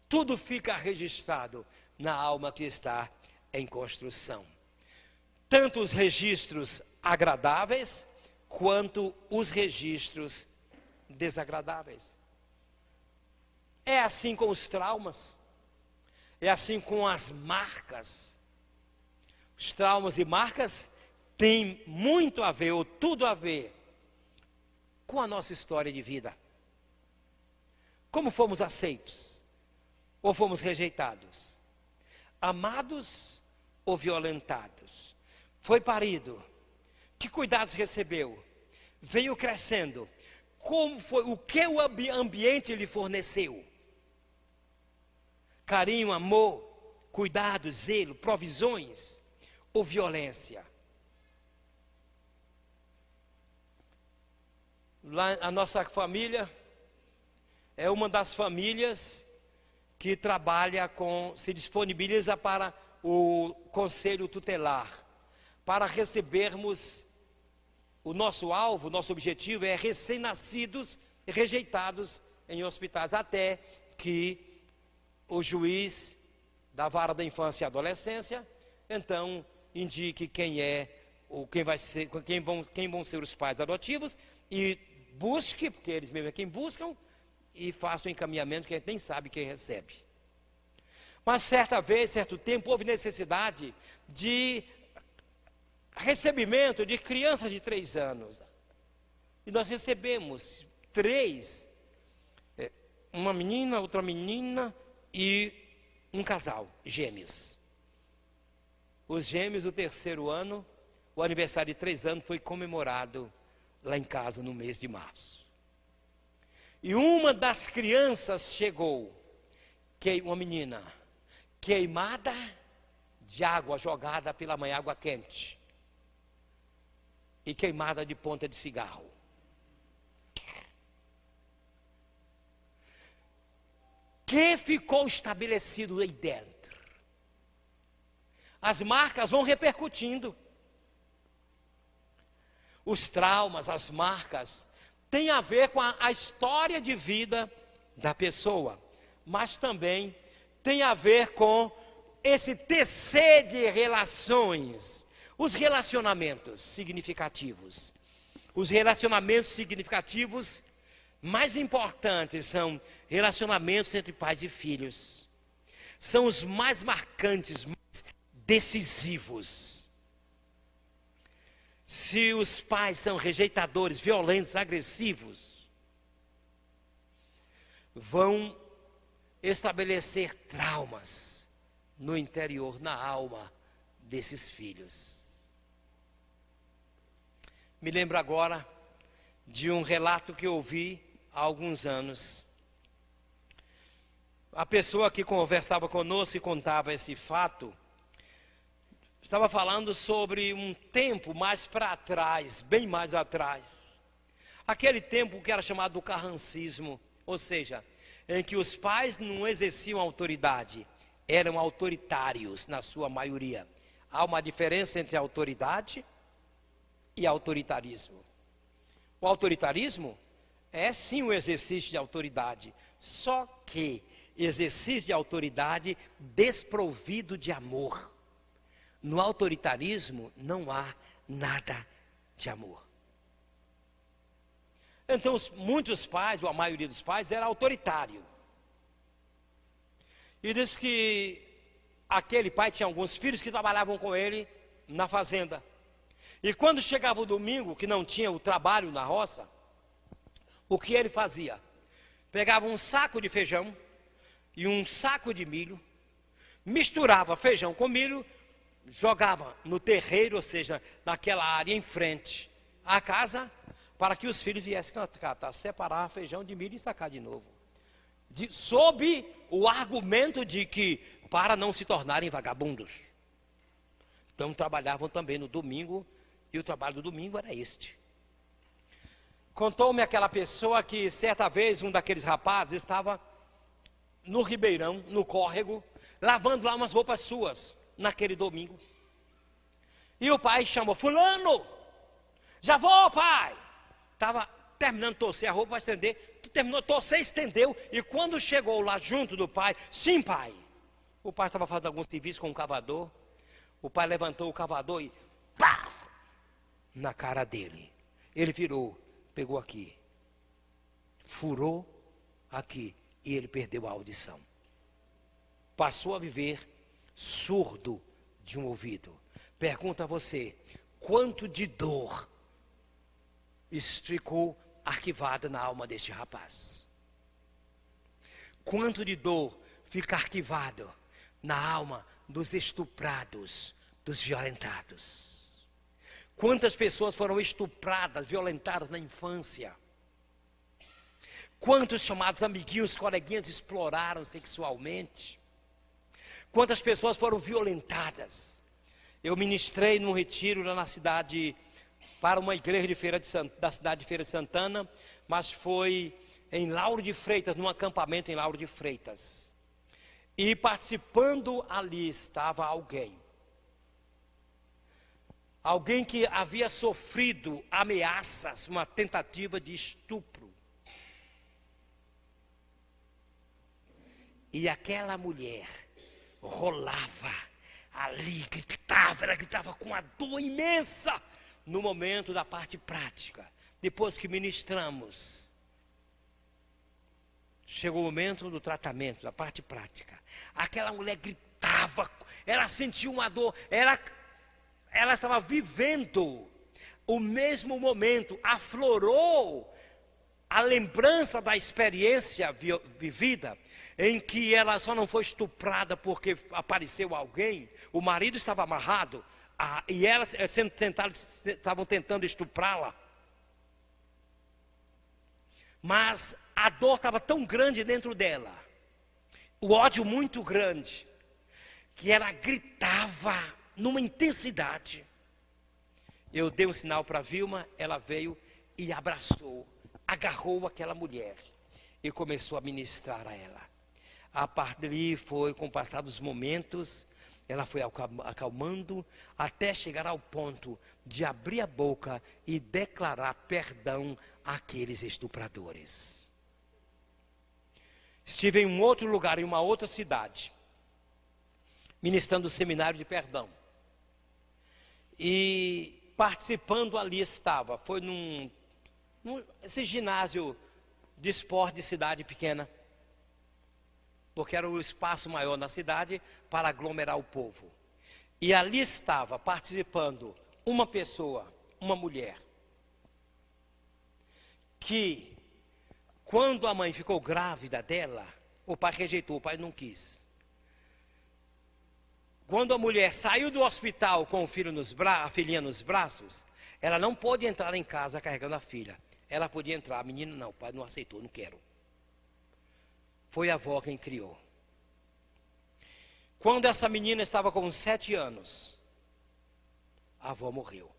Speaker 1: Tudo fica registrado na alma que está em construção. Tanto os registros agradáveis, quanto os registros desagradáveis. É assim com os traumas, é assim com as marcas. Os traumas e marcas têm muito a ver, ou tudo a ver, com a nossa história de vida. Como fomos aceitos? Ou fomos rejeitados? Amados ou violentados? Foi parido? Que cuidados recebeu? Veio crescendo? Como foi? O que o ambiente lhe forneceu? Carinho, amor, cuidado, zelo, provisões ou violência? Lá, a nossa família é uma das famílias que se disponibiliza para o conselho tutelar, para recebermos o nosso alvo, nosso objetivo é recém-nascidos rejeitados em hospitais, até que o juiz da vara da infância e adolescência, então, indique quem é, ou quem vai ser, quem vão ser os pais adotivos, e busque, porque eles mesmos é quem buscam, e faça o encaminhamento, que a gente nem sabe quem recebe. Mas certa vez, certo tempo, houve necessidade de recebimento de crianças de 3 anos. E nós recebemos 3, uma menina, outra menina e um casal, gêmeos. Os gêmeos, o 3º ano, o aniversário de 3 anos foi comemorado lá em casa no mês de março. E uma das crianças chegou, uma menina, queimada de água jogada pela mãe, água quente, e queimada de ponta de cigarro. Que ficou estabelecido aí dentro. As marcas vão repercutindo. Os traumas, as marcas, têm a ver com a história de vida da pessoa, mas também tem a ver com esse tecer de relações, os relacionamentos significativos. Os relacionamentos significativos mais importantes são relacionamentos entre pais e filhos. São os mais marcantes, mais decisivos. Se os pais são rejeitadores, violentos, agressivos, vão estabelecer traumas no interior, na alma desses filhos. Me lembro agora de um relato que eu ouvi há alguns anos. A pessoa que conversava conosco e contava esse fato, estava falando sobre um tempo mais para trás, bem mais atrás. Aquele tempo que era chamado do carrancismo, ou seja, em que os pais não exerciam autoridade, eram autoritários na sua maioria. Há uma diferença entre autoridade e autoritarismo. O autoritarismo é sim um exercício de autoridade, só que exercício de autoridade desprovido de amor. No autoritarismo não há nada de amor. Então muitos pais, ou a maioria dos pais, era autoritário. E diz que aquele pai tinha alguns filhos que trabalhavam com ele na fazenda. E quando chegava o domingo, que não tinha o trabalho na roça, o que ele fazia? Pegava um saco de feijão e um saco de milho, misturava feijão com milho, jogava no terreiro, ou seja, naquela área em frente à casa, para que os filhos viessem catar, separar feijão de milho e sacar de novo. Sob o argumento de que, para não se tornarem vagabundos. Então trabalhavam também no domingo, e o trabalho do domingo era este. Contou-me aquela pessoa que certa vez um daqueles rapazes estava no Ribeirão, no córrego, lavando lá umas roupas suas, naquele domingo. E o pai chamou: fulano, já vou, pai. Estava terminando de torcer a roupa para estender, terminou de torcer, estendeu, e quando chegou lá junto do pai: sim, pai. O pai estava fazendo algum serviço com um cavador. O pai levantou o cavador e pá! Na cara dele. Ele virou, pegou aqui, furou aqui, e ele perdeu a audição. Passou a viver surdo de um ouvido. Pergunta a você: quanto de dor ficou arquivada na alma deste rapaz? Quanto de dor fica arquivado na alma dos estuprados, dos violentados? Quantas pessoas foram estupradas, violentadas na infância? Quantos chamados amiguinhos, coleguinhas exploraram sexualmente? Quantas pessoas foram violentadas? Eu ministrei num retiro lá na cidade, para uma igreja da cidade de Feira de Santana, mas foi em Lauro de Freitas, num acampamento em Lauro de Freitas. E participando ali estava alguém que havia sofrido ameaças, uma tentativa de estupro. E aquela mulher rolava ali, gritava. gritava com uma dor imensa no momento da parte prática. Depois que ministramos, chegou o momento do tratamento, da parte prática. Aquela mulher gritava, ela sentiu uma dor, ela estava vivendo o mesmo momento, aflorou a lembrança da experiência vivida, em que ela só não foi estuprada porque apareceu alguém, o marido estava amarrado, e ela estavam tentando estuprá-la. Mas a dor estava tão grande dentro dela, o ódio muito grande, que ela gritava numa intensidade. Eu dei um sinal para Vilma, ela veio e abraçou, agarrou aquela mulher e começou a ministrar a ela. A partir dali foi, com o passar dos momentos, ela foi acalmando até chegar ao ponto de abrir a boca e declarar perdão àqueles estupradores. Estive em um outro lugar, em uma outra cidade, ministrando o seminário de perdão. E participando ali estava, foi esse ginásio de esporte de cidade pequena, porque era o espaço maior na cidade para aglomerar o povo. E ali estava participando uma pessoa, uma mulher, que quando a mãe ficou grávida dela, o pai rejeitou, o pai não quis. Quando a mulher saiu do hospital com o filho a filhinha nos braços, ela não pôde entrar em casa carregando a filha. Ela podia entrar, a menina não, o pai não aceitou, não quero. Foi a avó quem criou. Quando essa menina estava com 7 anos, a avó morreu.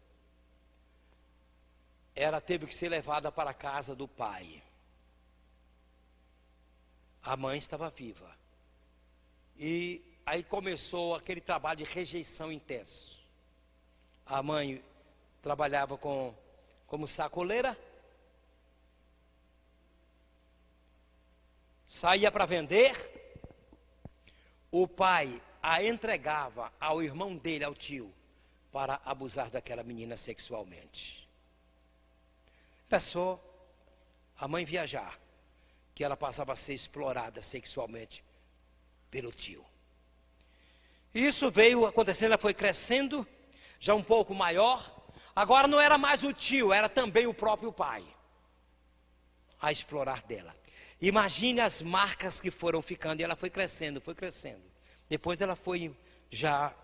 Speaker 1: Ela teve que ser levada para a casa do pai. A mãe estava viva. E aí começou aquele trabalho de rejeição intenso. A mãe trabalhava como sacoleira, saía para vender, o pai a entregava ao irmão dele, ao tio, para abusar daquela menina sexualmente. Era só a mãe viajar, que ela passava a ser explorada sexualmente pelo tio. Isso veio acontecendo, ela foi crescendo, já um pouco maior. Agora não era mais o tio, era também o próprio pai a explorar dela. Imagine as marcas que foram ficando, e ela foi crescendo, foi crescendo. Depois ela foi, já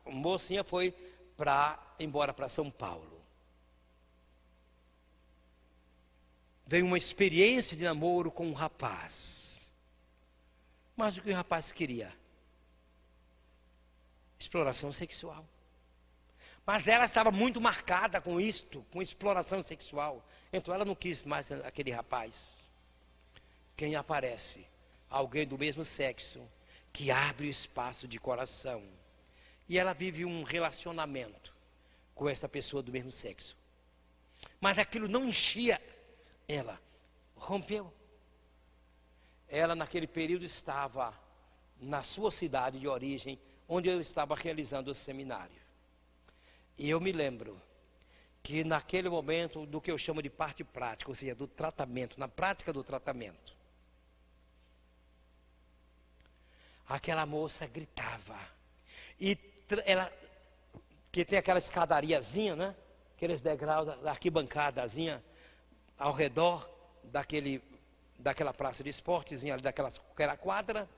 Speaker 1: mocinha, foi embora para São Paulo. Veio uma experiência de namoro com um rapaz. Mas o que o rapaz queria? Exploração sexual. Mas ela estava muito marcada com isto, com exploração sexual. Então ela não quis mais aquele rapaz. Quem aparece? Alguém do mesmo sexo, que abre o espaço de coração. E ela vive um relacionamento com essa pessoa do mesmo sexo. Mas aquilo não enchia ela. Rompeu. Ela naquele período estava na sua cidade de origem, onde eu estava realizando o seminário. E eu me lembro que naquele momento do que eu chamo de parte prática, ou seja, do tratamento, na prática do tratamento, aquela moça gritava. E ela, que tem aquela escadariazinha, né? Aqueles degraus da arquibancadazinha ao redor daquela praça de esportezinha, daquela quadra.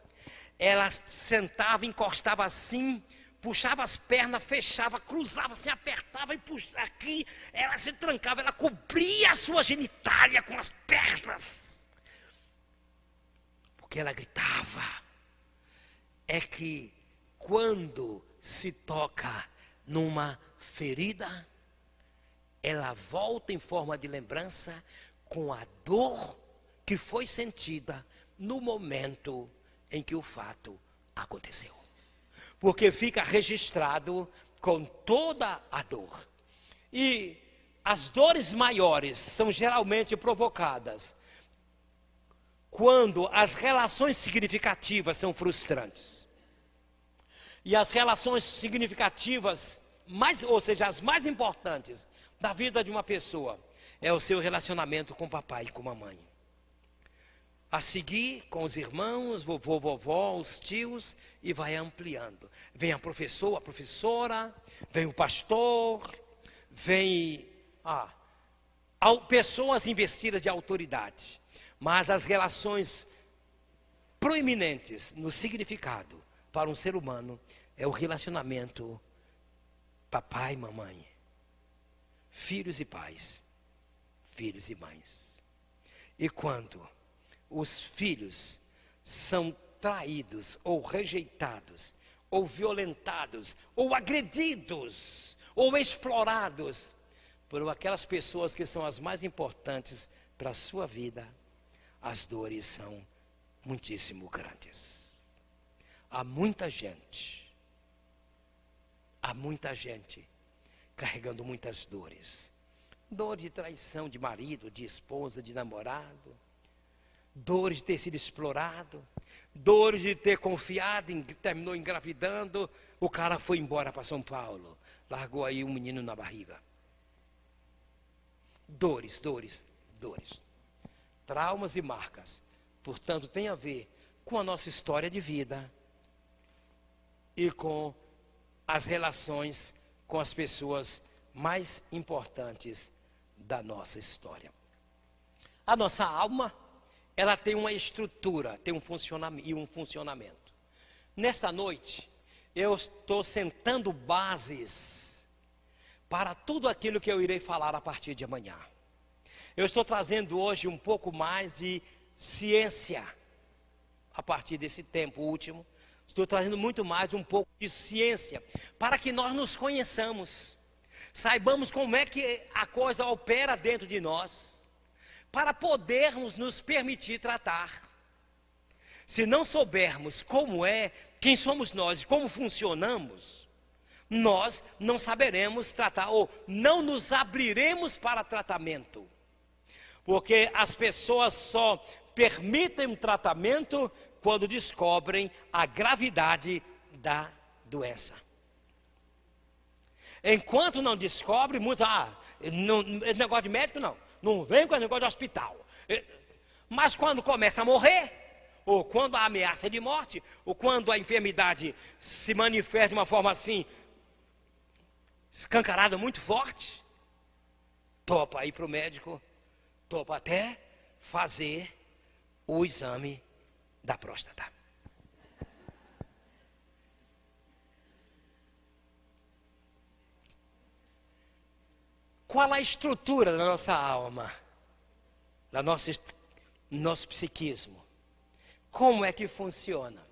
Speaker 1: Ela sentava, encostava assim, puxava as pernas, fechava, cruzava, se apertava e puxava aqui. Ela se trancava, ela cobria a sua genitália com as pernas. Porque ela gritava. É que quando se toca numa ferida, ela volta em forma de lembrança com a dor que foi sentida no momento em que o fato aconteceu. Porque fica registrado com toda a dor. E as dores maiores são geralmente provocadas quando as relações significativas são frustrantes. E as relações significativas, ou seja, as mais importantes da vida de uma pessoa, é o seu relacionamento com o papai e com a mamãe. A seguir, com os irmãos, vovô, vovó, os tios, e vai ampliando. Vem a professor, a professora, vem o pastor, vem pessoas investidas de autoridade. Mas as relações proeminentes no significado para um ser humano é o relacionamento papai e mamãe, filhos e pais, filhos e mães. E quando os filhos são traídos, ou rejeitados, ou violentados, ou agredidos, ou explorados por aquelas pessoas que são as mais importantes para a sua vida, as dores são muitíssimo grandes. Há muita gente carregando muitas dores. Dor de traição de marido, de esposa, de namorado. Dores de ter sido explorado. Dores de ter confiado, terminou engravidando. O cara foi embora para São Paulo. Largou aí um menino na barriga. Dores. Traumas e marcas. Portanto, tem a ver com a nossa história de vida e com as relações com as pessoas mais importantes da nossa história. A nossa alma, ela tem uma estrutura, tem um funcionamento. Nesta noite, eu estou sentando bases para tudo aquilo que eu irei falar a partir de amanhã. Eu estou trazendo hoje um pouco mais de ciência, a partir desse tempo último. Estou trazendo muito mais um pouco de ciência, para que nós nos conheçamos, saibamos como é que a coisa opera dentro de nós, para podermos nos permitir tratar. Se não soubermos como é, quem somos nós e como funcionamos, nós não saberemos tratar, ou não nos abriremos para tratamento. Porque as pessoas só permitem um tratamento quando descobrem a gravidade da doença. Enquanto não descobre, muitos, esse negócio de médico não vem com esse negócio de hospital. Mas quando começa a morrer, ou quando a ameaça de morte, ou quando a enfermidade se manifesta de uma forma assim, escancarada, muito forte, topa ir para o médico, topa até fazer o exame da próstata. Qual a estrutura da nossa alma, da nosso psiquismo? Como é que funciona?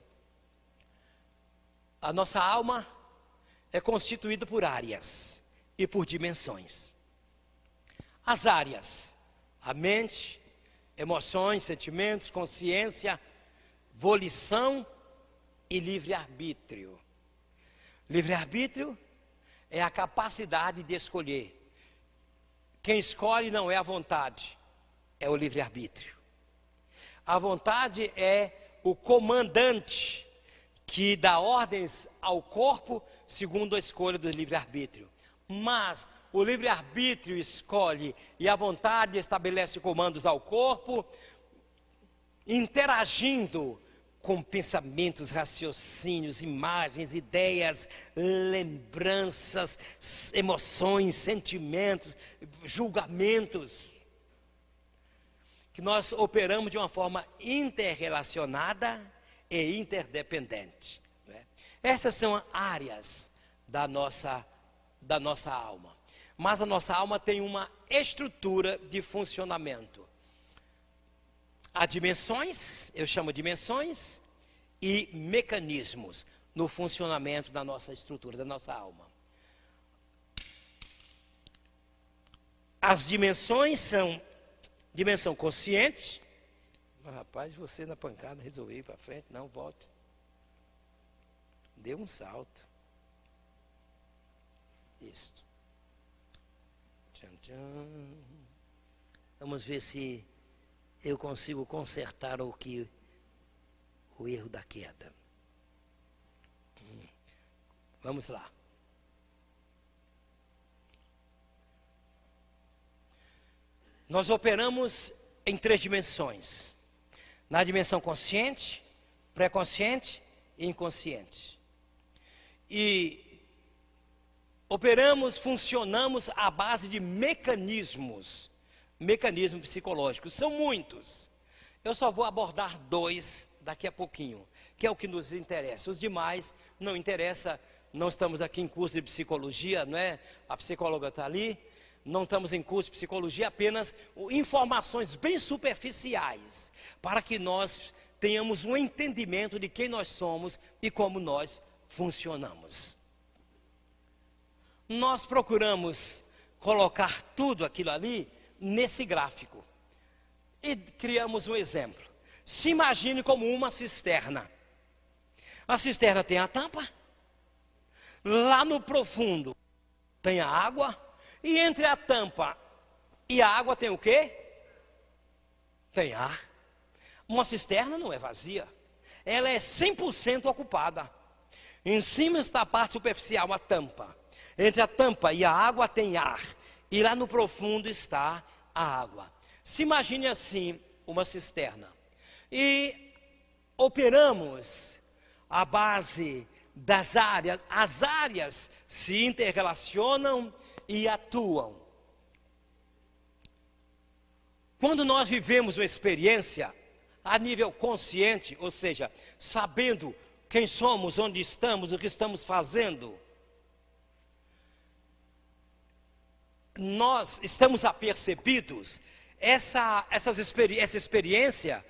Speaker 1: A nossa alma é constituída por áreas e por dimensões. As áreas: a mente, emoções, sentimentos, consciência, volição e livre-arbítrio. Livre-arbítrio é a capacidade de escolher. Quem escolhe não é a vontade, é o livre-arbítrio. A vontade é o comandante que dá ordens ao corpo segundo a escolha do livre-arbítrio. Mas o livre-arbítrio escolhe e a vontade estabelece comandos ao corpo, interagindo com pensamentos, raciocínios, imagens, ideias, lembranças, emoções, sentimentos, julgamentos. Que nós operamos de uma forma interrelacionada e interdependente. Né? Essas são áreas da nossa alma. Mas a nossa alma tem uma estrutura de funcionamento. Há dimensões, eu chamo de dimensões, e mecanismos no funcionamento da nossa estrutura, da nossa alma. As dimensões são dimensão consciente. Rapaz, você na pancada resolveu ir para frente, não, volte. Deu um salto. Isto. Tchan, tchan. Vamos ver se eu consigo consertar o erro da queda. Vamos lá. Nós operamos em 3 dimensões: na dimensão consciente, pré-consciente e inconsciente. E operamos, funcionamos à base de mecanismos psicológicos. São muitos. Eu só vou abordar 2 daqui a pouquinho, que é o que nos interessa. Os demais não interessa. Não estamos aqui em curso de psicologia, não é? A psicóloga está ali. Não estamos em curso de psicologia, apenas informações bem superficiais, para que nós tenhamos um entendimento de quem nós somos e como nós funcionamos. Nós procuramos colocar tudo aquilo ali nesse gráfico e criamos um exemplo. Se imagine como uma cisterna. A cisterna tem a tampa, lá no profundo tem a água, e entre a tampa e a água tem o quê? Tem ar. Uma cisterna não é vazia, ela é 100% ocupada. Em cima está a parte superficial, a tampa. Entre a tampa e a água tem ar, e lá no profundo está a água. Se imagine assim, uma cisterna. E operamos à base das áreas. As áreas se interrelacionam e atuam. Quando nós vivemos uma experiência a nível consciente, ou seja, sabendo quem somos, onde estamos, o que estamos fazendo, nós estamos apercebidos. Essa experiência,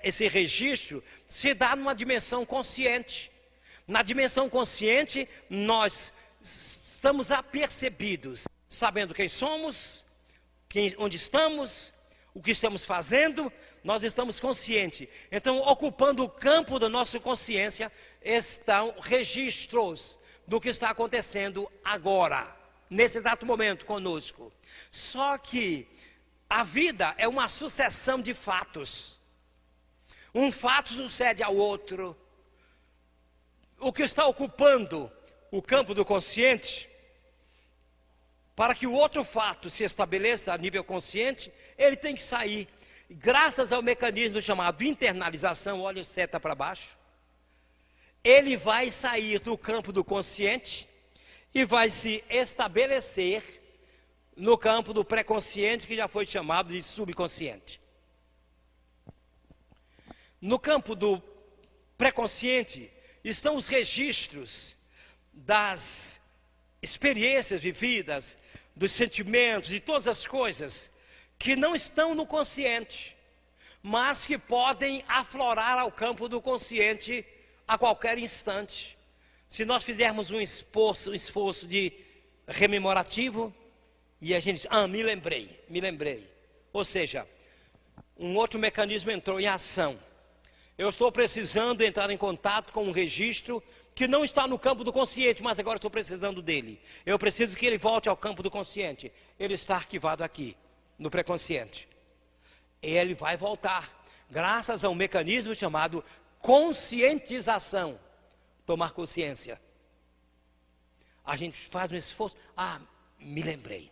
Speaker 1: esse registro, se dá numa dimensão consciente. Na dimensão consciente, nós estamos apercebidos, sabendo quem somos, onde estamos, o que estamos fazendo, nós estamos conscientes. Então, ocupando o campo da nossa consciência, estão registros do que está acontecendo agora, nesse exato momento conosco. Só que a vida é uma sucessão de fatos. Um fato sucede ao outro. O que está ocupando o campo do consciente, para que o outro fato se estabeleça a nível consciente, ele tem que sair. Graças ao mecanismo chamado internalização, olha o seta para baixo, ele vai sair do campo do consciente e vai se estabelecer no campo do pré-consciente, que já foi chamado de subconsciente. No campo do pré-consciente estão os registros das experiências vividas, dos sentimentos, de todas as coisas que não estão no consciente, mas que podem aflorar ao campo do consciente a qualquer instante. Se nós fizermos um esforço de rememorativo, e a gente diz, me lembrei. Ou seja, um outro mecanismo entrou em ação. Eu estou precisando entrar em contato com um registro que não está no campo do consciente, mas agora estou precisando dele. Eu preciso que ele volte ao campo do consciente. Ele está arquivado aqui, no pré-consciente. Ele vai voltar, graças a um mecanismo chamado conscientização. Tomar consciência. A gente faz um esforço. Me lembrei.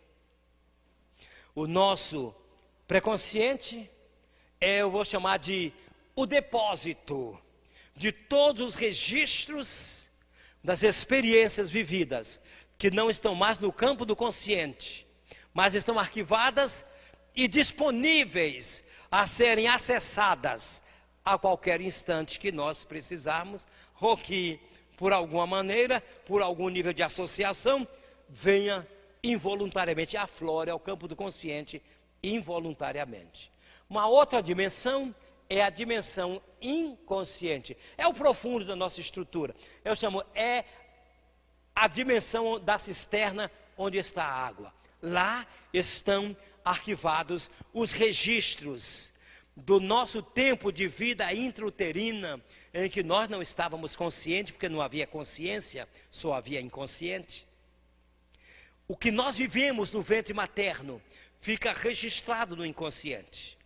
Speaker 1: O nosso pré-consciente, eu vou chamar de o depósito de todos os registros das experiências vividas, que não estão mais no campo do consciente, mas estão arquivadas e disponíveis a serem acessadas a qualquer instante que nós precisarmos, ou que, por alguma maneira, por algum nível de associação, venha involuntariamente, aflore ao campo do consciente involuntariamente. Uma outra dimensão é a dimensão inconsciente. É o profundo da nossa estrutura. Eu chamo, é a dimensão da cisterna onde está a água. Lá estão arquivados os registros do nosso tempo de vida intrauterina, em que nós não estávamos conscientes, porque não havia consciência, só havia inconsciente. O que nós vivemos no ventre materno fica registrado no inconsciente.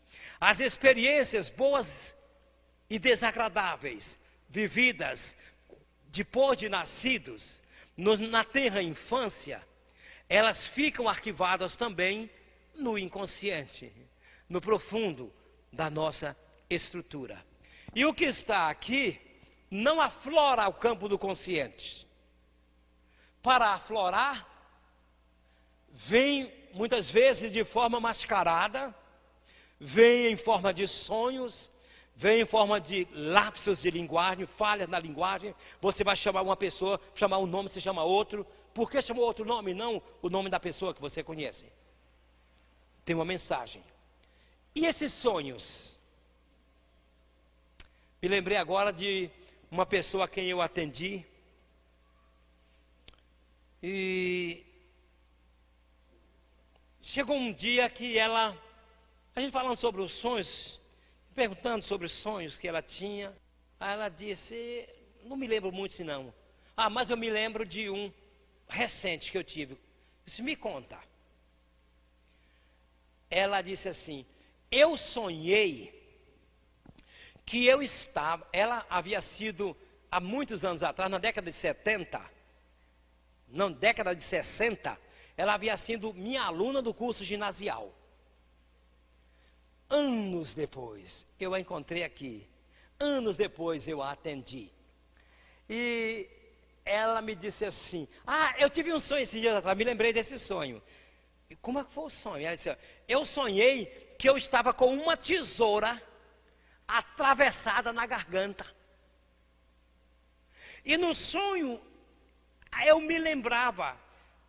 Speaker 1: As experiências boas e desagradáveis, vividas depois de nascidos, na tenra infância, elas ficam arquivadas também no inconsciente, no profundo da nossa estrutura. E o que está aqui não aflora o campo do consciente. Para aflorar, vem muitas vezes de forma mascarada, vem em forma de sonhos, vem em forma de lapsos de linguagem, falhas na linguagem. Você vai chamar uma pessoa, chamar um nome, você chama outro. Por que chamou outro nome, não o nome da pessoa que você conhece? Tem uma mensagem. E esses sonhos? Me lembrei agora de uma pessoa a quem eu atendi. E chegou um dia que a gente falando sobre os sonhos, perguntando sobre os sonhos que ela tinha. Aí ela disse, não me lembro muito se não. Mas eu me lembro de um recente que eu tive. Eu disse, me conta. Ela disse assim, eu sonhei que eu estava, ela havia sido há muitos anos atrás, na década de 70, não, década de 60, ela havia sido minha aluna do curso ginasial. Anos depois, eu a encontrei aqui. Anos depois, eu a atendi. E ela me disse assim, eu tive um sonho esses dias atrás, me lembrei desse sonho. E como é que foi o sonho? Ela disse, eu sonhei que eu estava com uma tesoura atravessada na garganta. E no sonho, eu me lembrava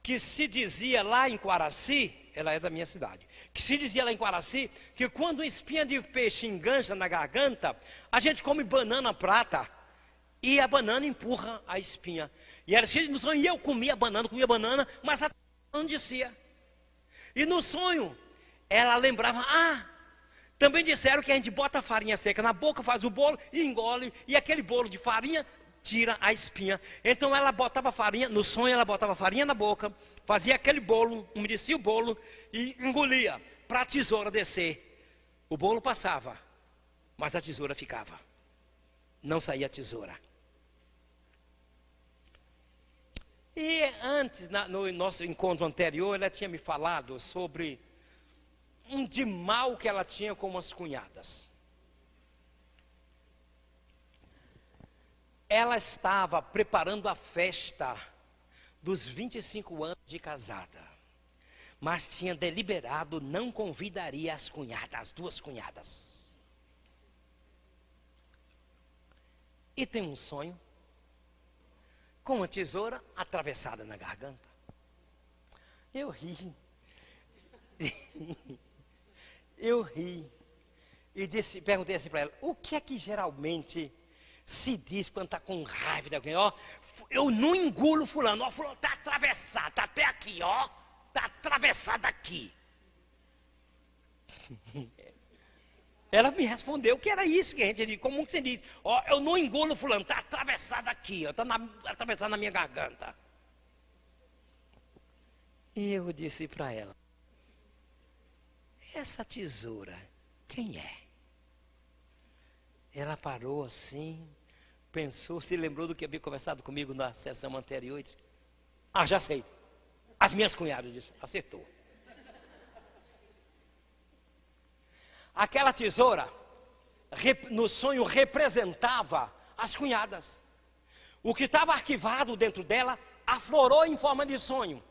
Speaker 1: que se dizia lá em Quaraci, ela é da minha cidade, que se dizia lá em Quaraci, que quando uma espinha de peixe engancha na garganta, a gente come banana prata, e a banana empurra a espinha. E ela disse, no sonho eu comia banana, mas a não descia. E no sonho, ela lembrava, também disseram que a gente bota a farinha seca na boca, faz o bolo e engole, e aquele bolo de farinha tira a espinha. Então ela botava farinha, no sonho ela botava farinha na boca, fazia aquele bolo, umedecia o bolo e engolia, para a tesoura descer. O bolo passava, mas a tesoura ficava. Não saía a tesoura. E antes, no nosso encontro anterior, ela tinha me falado sobre um de mal que ela tinha com umas cunhadas. Ela estava preparando a festa dos 25 anos de casada, mas tinha deliberado não convidaria as cunhadas, as duas cunhadas. E tem um sonho com uma tesoura atravessada na garganta. Eu ri. Eu ri. E perguntei assim para ela, o que é que geralmente se diz quando está com raiva de alguém? Eu não engulo fulano, fulano está atravessado, está até aqui, está atravessado aqui. Ela me respondeu que era isso que a gente diz, como você diz, eu não engulo fulano, está atravessado aqui, está atravessado na minha garganta. E eu disse para ela, essa tesoura, quem é? Ela parou assim, pensou, se lembrou do que havia conversado comigo na sessão anterior e disse, já sei, as minhas cunhadas. Disse, acertou. Aquela tesoura, no sonho, representava as cunhadas. O que estava arquivado dentro dela, aflorou em forma de sonho.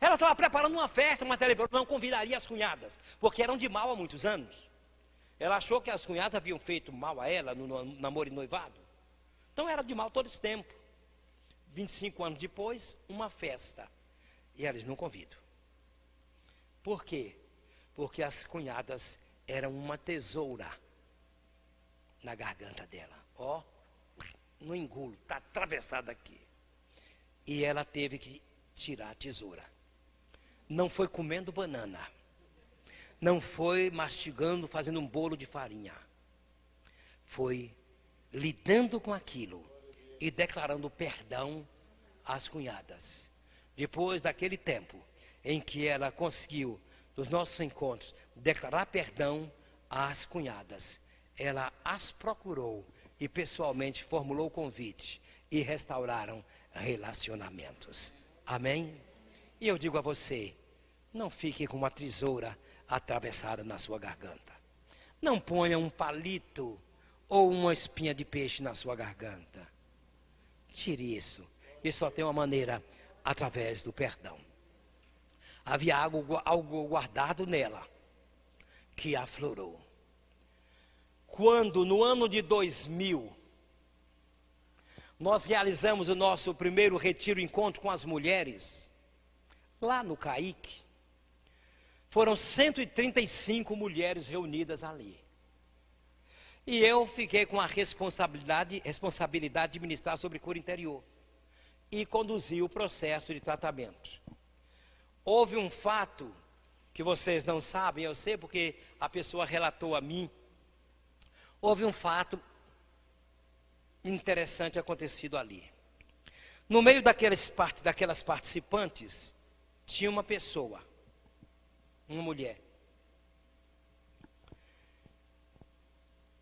Speaker 1: Ela estava preparando uma festa, mas ela não convidaria as cunhadas, porque eram de mal há muitos anos. Ela achou que as cunhadas haviam feito mal a ela no namoro e noivado. Então era de mal todo esse tempo. 25 anos depois, uma festa. E eles não convidam. Por quê? Porque as cunhadas eram uma tesoura na garganta dela. No engulo, está atravessada aqui. E ela teve que tirar a tesoura. Não foi comendo banana. Não foi mastigando, fazendo um bolo de farinha. Foi lidando com aquilo e declarando perdão às cunhadas. Depois daquele tempo em que ela conseguiu, nos nossos encontros, declarar perdão às cunhadas, ela as procurou e pessoalmente formulou o convite. e restauraram relacionamentos. Amém? E eu digo a você, não fique com uma tesoura atravessada na sua garganta. Não ponha um palito ou uma espinha de peixe na sua garganta. Tire isso. E só tem uma maneira, através do perdão. Havia algo guardado nela, que aflorou. Quando no ano de 2000, nós realizamos o nosso primeiro retiro, encontro com as mulheres, lá no CAIC, foram 135 mulheres reunidas ali. E eu fiquei com a responsabilidade de ministrar sobre cura interior e conduzir o processo de tratamento. Houve um fato que vocês não sabem, eu sei porque a pessoa relatou a mim. Houve um fato interessante acontecido ali. No meio daquelas participantes, tinha uma pessoa, uma mulher,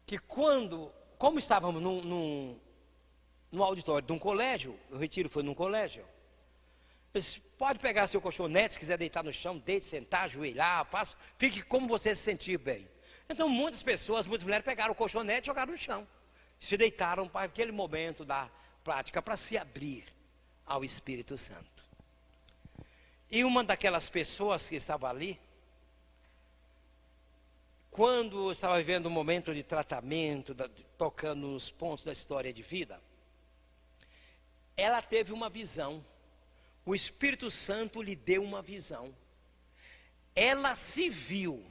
Speaker 1: que como estávamos no auditório de um colégio, o retiro foi num colégio, eles pode pegar seu colchonete, se quiser deitar no chão, deite, sentar, ajoelhar, fique como você se sentir bem. Então muitas mulheres pegaram o colchonete e jogaram no chão. Se deitaram para aquele momento da prática, para se abrir ao Espírito Santo. E uma daquelas pessoas que estava ali, quando estava vivendo um momento de tratamento, tocando nos pontos da história de vida, ela teve uma visão. O Espírito Santo lhe deu uma visão. Ela se viu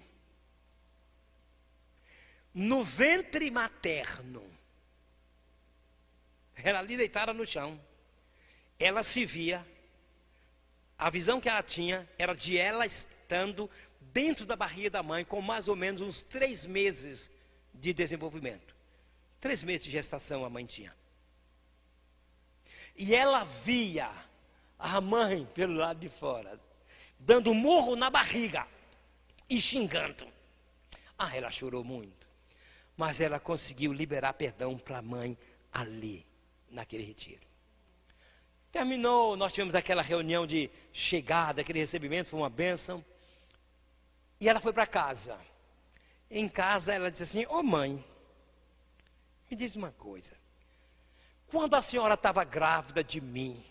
Speaker 1: no ventre materno. Ela ali deitada no chão. Ela se via. A visão que ela tinha era de ela estando dentro da barriga da mãe, com mais ou menos uns 3 meses de desenvolvimento. 3 meses de gestação a mãe tinha. E ela via a mãe pelo lado de fora, dando um murro na barriga e xingando. Ela chorou muito, mas ela conseguiu liberar perdão para a mãe ali, naquele retiro. Terminou, nós tivemos aquela reunião de chegada, aquele recebimento, foi uma bênção. E ela foi para casa. Em casa ela disse assim: ô mãe, me diz uma coisa. Quando a senhora estava grávida de mim,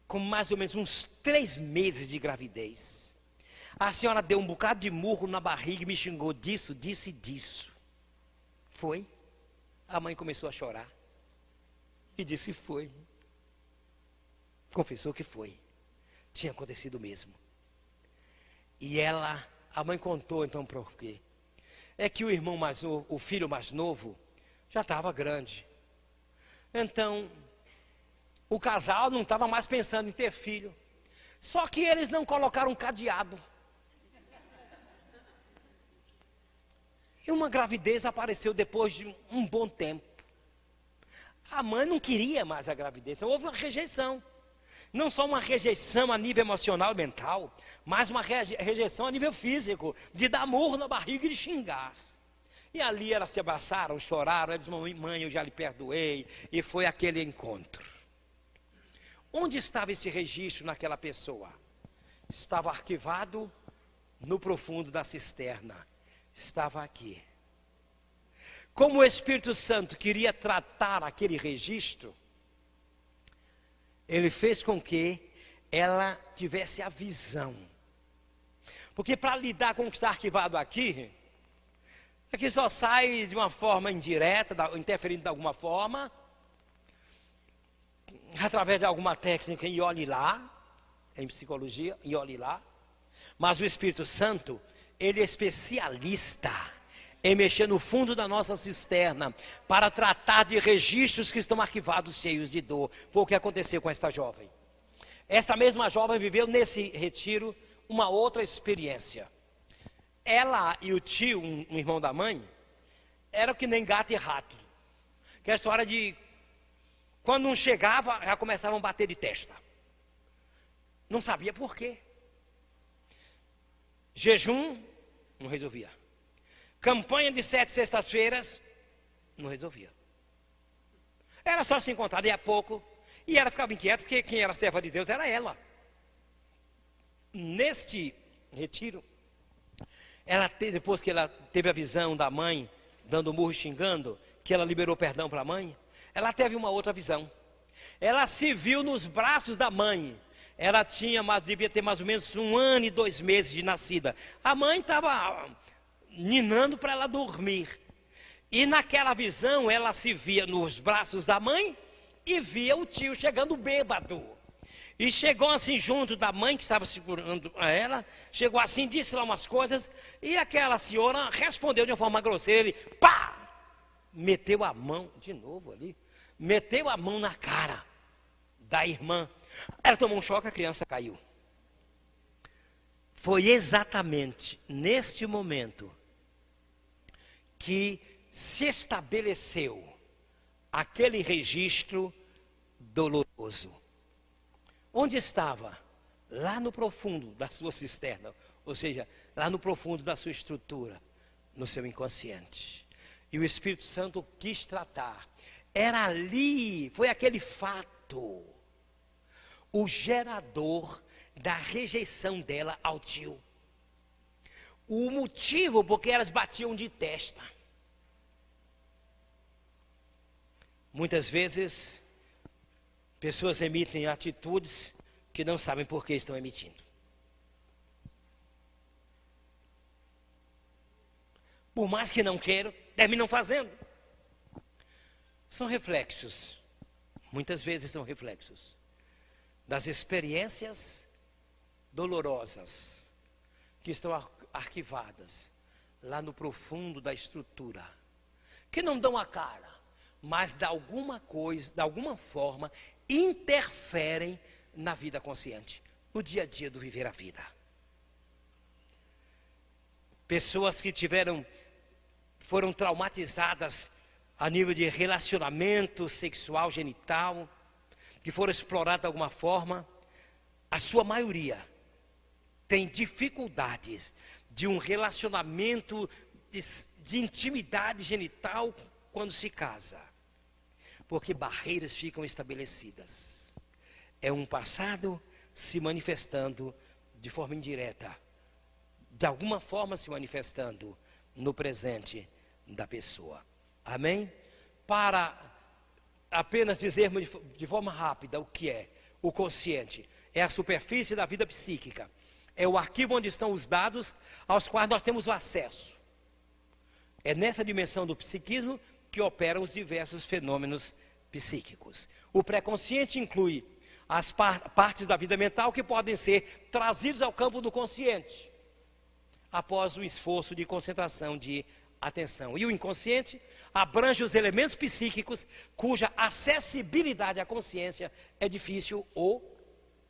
Speaker 1: com mais ou menos uns 3 meses de gravidez, a senhora deu um bocado de murro na barriga e me xingou disso, disso e disso. Foi? A mãe começou a chorar. E disse: foi. Confessou que foi. Tinha acontecido mesmo. E a mãe contou então por quê. É que o irmão mais novo, o filho mais novo, já estava grande. Então, o casal não estava mais pensando em ter filho. Só que eles não colocaram um cadeado. E uma gravidez apareceu depois de um bom tempo. A mãe não queria mais a gravidez, então houve uma rejeição. Não só uma rejeição a nível emocional e mental, mas uma rejeição a nível físico, de dar murro na barriga e de xingar. E ali elas se abraçaram, choraram, elas disseram: mãe, eu já lhe perdoei, e foi aquele encontro. Onde estava esse registro naquela pessoa? Estava arquivado no profundo da cisterna, estava aqui. Como o Espírito Santo queria tratar aquele registro, ele fez com que ela tivesse a visão. Porque para lidar com o que está arquivado aqui, é que só sai de uma forma indireta, interferindo de alguma forma, através de alguma técnica, e olhe lá, em psicologia, e olhe lá. Mas o Espírito Santo, ele é especialista em mexer no fundo da nossa cisterna, para tratar de registros que estão arquivados cheios de dor. Foi o que aconteceu com esta jovem. Esta mesma jovem viveu nesse retiro uma outra experiência. Ela e o tio, um irmão da mãe, eram que nem gato e rato. Que é a história de, quando não chegava, já começavam a bater de testa. Não sabia por quê. Jejum, não resolvia. Campanha de 7 sextas-feiras, não resolvia. Era só se encontrar de a pouco. E ela ficava inquieta, porque quem era serva de Deus era ela. Neste retiro, depois que ela teve a visão da mãe, dando murro e xingando, que ela liberou perdão para a mãe, ela teve uma outra visão. Ela se viu nos braços da mãe. Ela devia ter mais ou menos 1 ano e 2 meses de nascida. A mãe estava ninando para ela dormir. E naquela visão ela se via nos braços da mãe e via o tio chegando bêbado. E chegou assim junto da mãe que estava segurando a ela, chegou assim, disse lá umas coisas, e aquela senhora respondeu de uma forma grosseira, ele pá! Meteu a mão, de novo ali, meteu a mão na cara da irmã. Ela tomou um choque, a criança caiu. Foi exatamente neste momento que se estabeleceu aquele registro doloroso. Onde estava? Lá no profundo da sua cisterna, ou seja, lá no profundo da sua estrutura, no seu inconsciente. E o Espírito Santo quis tratar. Era ali, foi aquele fato, o gerador da rejeição dela ao tio. O motivo porque elas batiam de testa. Muitas vezes, pessoas emitem atitudes que não sabem por que estão emitindo. Por mais que não queiram, terminam fazendo. São reflexos, muitas vezes são reflexos das experiências dolorosas que estão arquivadas lá no profundo da estrutura, que não dão a cara, mas de alguma coisa, de alguma forma, interferem na vida consciente, no dia a dia do viver a vida. Pessoas que foram traumatizadas a nível de relacionamento sexual, genital, que foram exploradas de alguma forma, a sua maioria tem dificuldades de um relacionamento de intimidade genital quando se casa, porque barreiras ficam estabelecidas. É um passado se manifestando de forma indireta, de alguma forma se manifestando no presente da pessoa. Amém? Para apenas dizermos de forma rápida o que é o consciente. É a superfície da vida psíquica. É o arquivo onde estão os dados aos quais nós temos o acesso. É nessa dimensão do psiquismo que operam os diversos fenômenos psíquicos. O pré-consciente inclui as partes da vida mental que podem ser trazidas ao campo do consciente, após o esforço de concentração de atenção. E o inconsciente abrange os elementos psíquicos cuja acessibilidade à consciência é difícil ou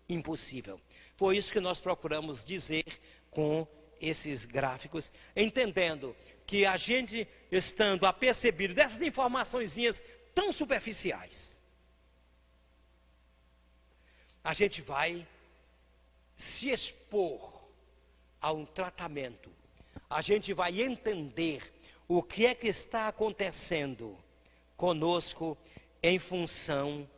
Speaker 1: impossível. Foi isso que nós procuramos dizer com esses gráficos, entendendo que a gente, estando apercebido dessas informaçõezinhas tão superficiais, a gente vai se expor a um tratamento, a gente vai entender o que é que está acontecendo conosco em função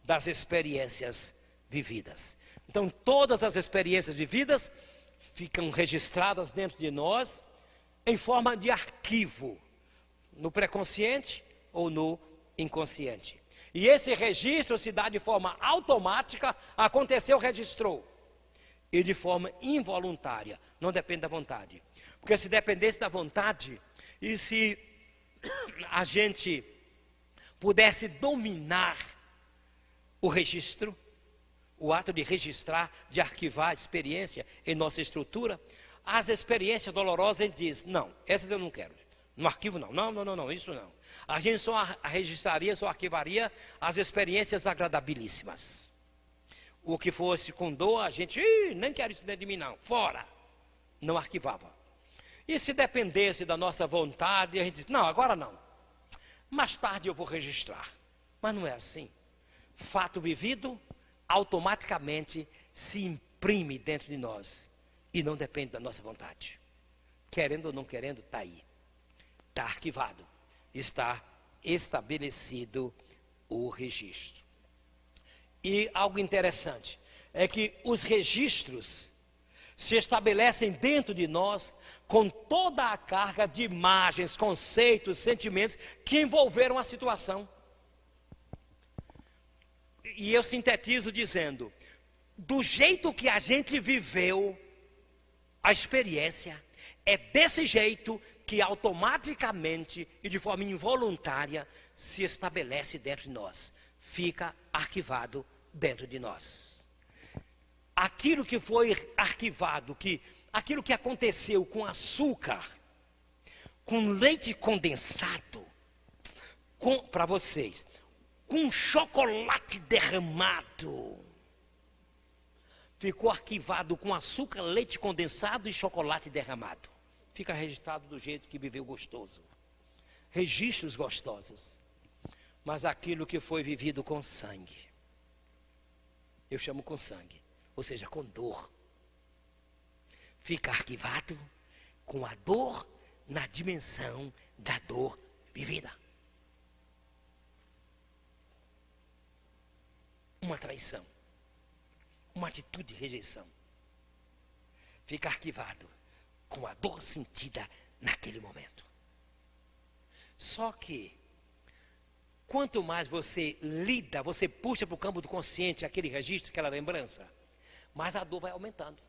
Speaker 1: das experiências vividas. Então, todas as experiências vividas ficam registradas dentro de nós em forma de arquivo, no pré-consciente ou no inconsciente. E esse registro se dá de forma automática, aconteceu, registrou. E de forma involuntária, não depende da vontade. Porque se dependesse da vontade, e se a gente pudesse dominar o registro, o ato de registrar, de arquivar a experiência em nossa estrutura, as experiências dolorosas, ele diz, não, essas eu não quero. No arquivo não, isso não. A gente só registraria, só arquivaria as experiências agradabilíssimas. O que fosse com dor, a gente, nem quero isso dentro de mim não, fora. Não arquivava. E se dependesse da nossa vontade, a gente diz, não, agora não. Mais tarde eu vou registrar. Mas não é assim. Fato vivido, automaticamente se imprime dentro de nós. E não depende da nossa vontade. Querendo ou não querendo, está aí. Está arquivado. Está estabelecido o registro. E algo interessante é que os registros se estabelecem dentro de nós com toda a carga de imagens, conceitos, sentimentos que envolveram a situação. E eu sintetizo dizendo, do jeito que a gente viveu a experiência, é desse jeito que automaticamente e de forma involuntária se estabelece dentro de nós, fica arquivado dentro de nós. Aquilo que foi arquivado, aquilo que aconteceu com açúcar, com leite condensado, para vocês, com chocolate derramado, ficou arquivado com açúcar, leite condensado e chocolate derramado. Fica registrado do jeito que viveu gostoso. Registros gostosos. Mas aquilo que foi vivido com sangue, eu chamo com sangue, ou seja, com dor, fica arquivado com a dor na dimensão da dor vivida. Uma traição, uma atitude de rejeição, fica arquivado com a dor sentida naquele momento. Só que, quanto mais você lida, você puxa para o campo do consciente aquele registro, aquela lembrança, mais a dor vai aumentando.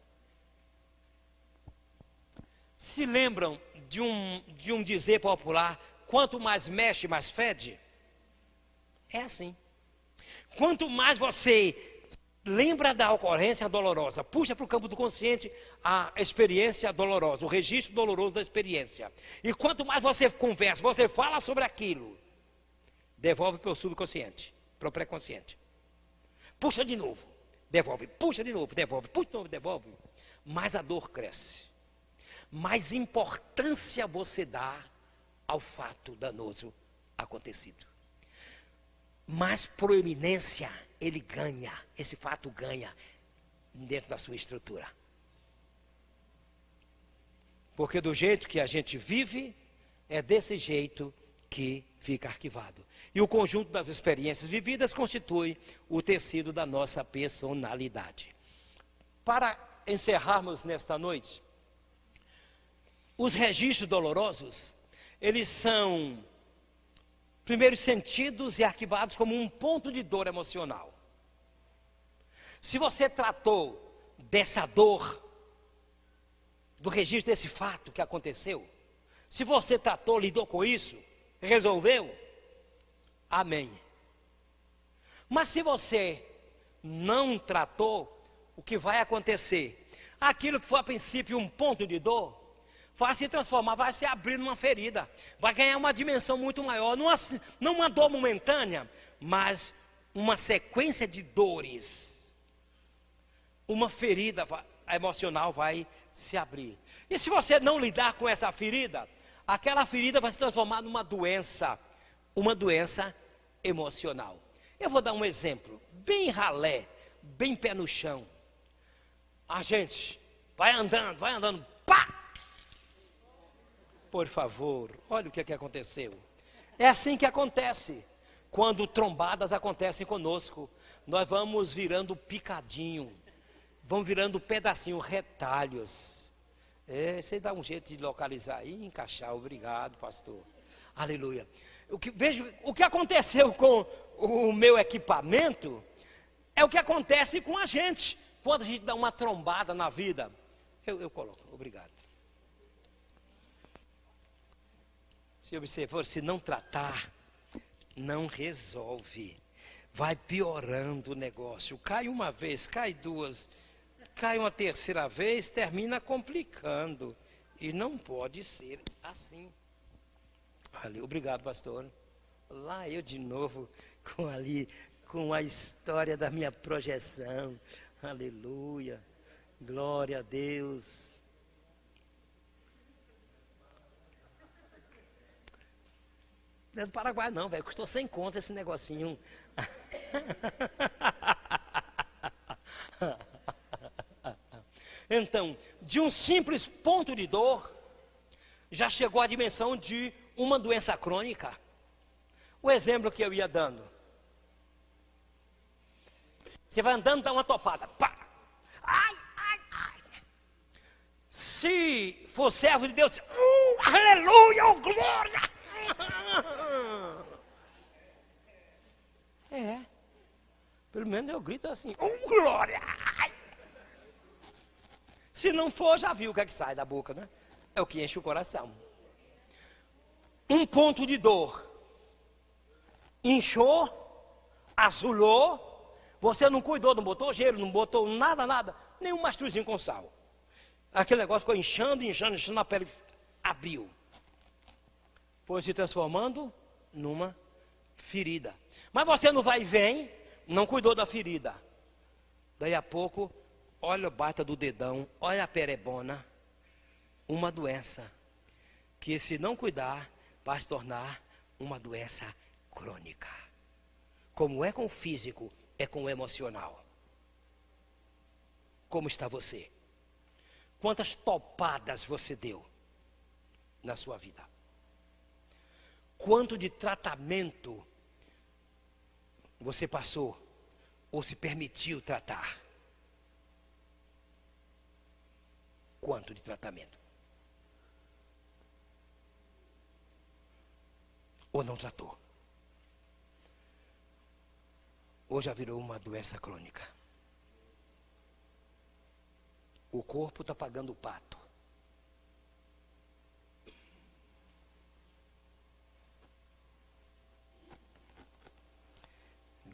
Speaker 1: Se lembram de um dizer popular, quanto mais mexe, mais fede? É assim. Quanto mais você lembra da ocorrência dolorosa, puxa para o campo do consciente a experiência dolorosa, o registro doloroso da experiência. E quanto mais você conversa, você fala sobre aquilo, devolve para o subconsciente, para o pré-consciente. Puxa de novo, devolve, puxa de novo, devolve, puxa de novo, devolve. Mais a dor cresce. Mais importância você dá ao fato danoso acontecido. Mais proeminência ele ganha, esse fato ganha dentro da sua estrutura. Porque do jeito que a gente vive, é desse jeito que fica arquivado. E o conjunto das experiências vividas constitui o tecido da nossa personalidade. Para encerrarmos nesta noite, os registros dolorosos, eles são primeiros sentidos e arquivados como um ponto de dor emocional. Se você tratou dessa dor, do registro desse fato que aconteceu, se você tratou, lidou com isso, resolveu, amém. Mas se você não tratou, o que vai acontecer? Aquilo que foi a princípio um ponto de dor, vai se transformar, vai se abrir numa ferida, vai ganhar uma dimensão muito maior, não uma dor momentânea, mas uma sequência de dores. Uma ferida emocional vai se abrir. E se você não lidar com essa ferida, aquela ferida vai se transformar numa doença, uma doença emocional. Eu vou dar um exemplo, bem ralé, bem pé no chão. A gente vai andando, pá! Por favor, olha o que aconteceu. É assim que acontece. Quando trombadas acontecem conosco, nós vamos virando picadinho, vamos virando pedacinho, retalhos. Você dá um jeito de localizar aí e encaixar. Obrigado, pastor. Aleluia. Vejo o que aconteceu com o meu equipamento é o que acontece com a gente quando a gente dá uma trombada na vida. Eu coloco, obrigado. Se observar, se não tratar, não resolve. Vai piorando o negócio. Cai uma vez, cai duas, cai uma terceira vez, termina complicando. E não pode ser assim. Obrigado, pastor. Lá eu de novo com a história da minha projeção. Aleluia. Glória a Deus. Não é do Paraguai não, velho. Custou 100 conto esse negocinho. Então, de um simples ponto de dor, já chegou à dimensão de uma doença crônica. O exemplo que eu ia dando. Você vai andando, dá uma topada. Pá! Ai, ai, ai. Se for servo de Deus, aleluia, oh, glória. Pelo menos eu grito assim, oh, glória. Se não for, já viu o que é que sai da boca, né? É o que enche o coração. Um ponto de dor. Inchou, azulou, você não cuidou, não botou gelo, não botou nada, nem um mastruzinho com sal. Aquele negócio ficou inchando, a pele abriu. Foi se transformando numa ferida. Mas você não vai e vem, não cuidou da ferida. Daí a pouco, olha o baita do dedão, olha a perebona. Uma doença que, se não cuidar, vai se tornar uma doença crônica. Como é com o físico, é com o emocional. Como está você? Quantas topadas você deu na sua vida? Quanto de tratamento você passou ou se permitiu tratar? Quanto de tratamento? Ou não tratou? Ou já virou uma doença crônica? O corpo está pagando o pato.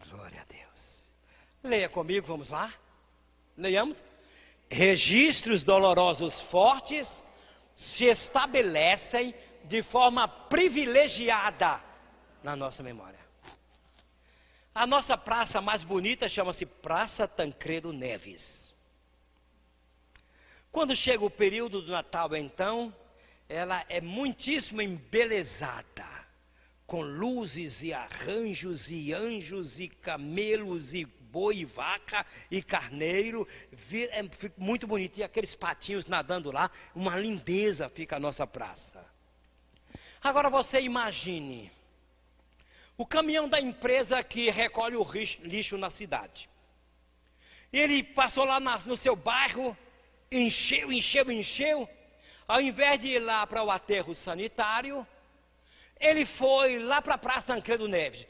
Speaker 1: Glória a Deus. Leia comigo, vamos lá? Leiamos. Registros dolorosos fortes se estabelecem de forma privilegiada na nossa memória. A nossa praça mais bonita chama-se Praça Tancredo Neves. Quando chega o período do Natal, então, ela é muitíssimo embelezada, com luzes e arranjos e anjos e camelos e boi e vaca e carneiro, fica muito bonito, e aqueles patinhos nadando lá, uma lindeza fica a nossa praça. Agora você imagine, o caminhão da empresa que recolhe o lixo na cidade. Ele passou lá no seu bairro, encheu. Ao invés de ir lá para o aterro sanitário, ele foi lá para a Praça Tancredo Neves.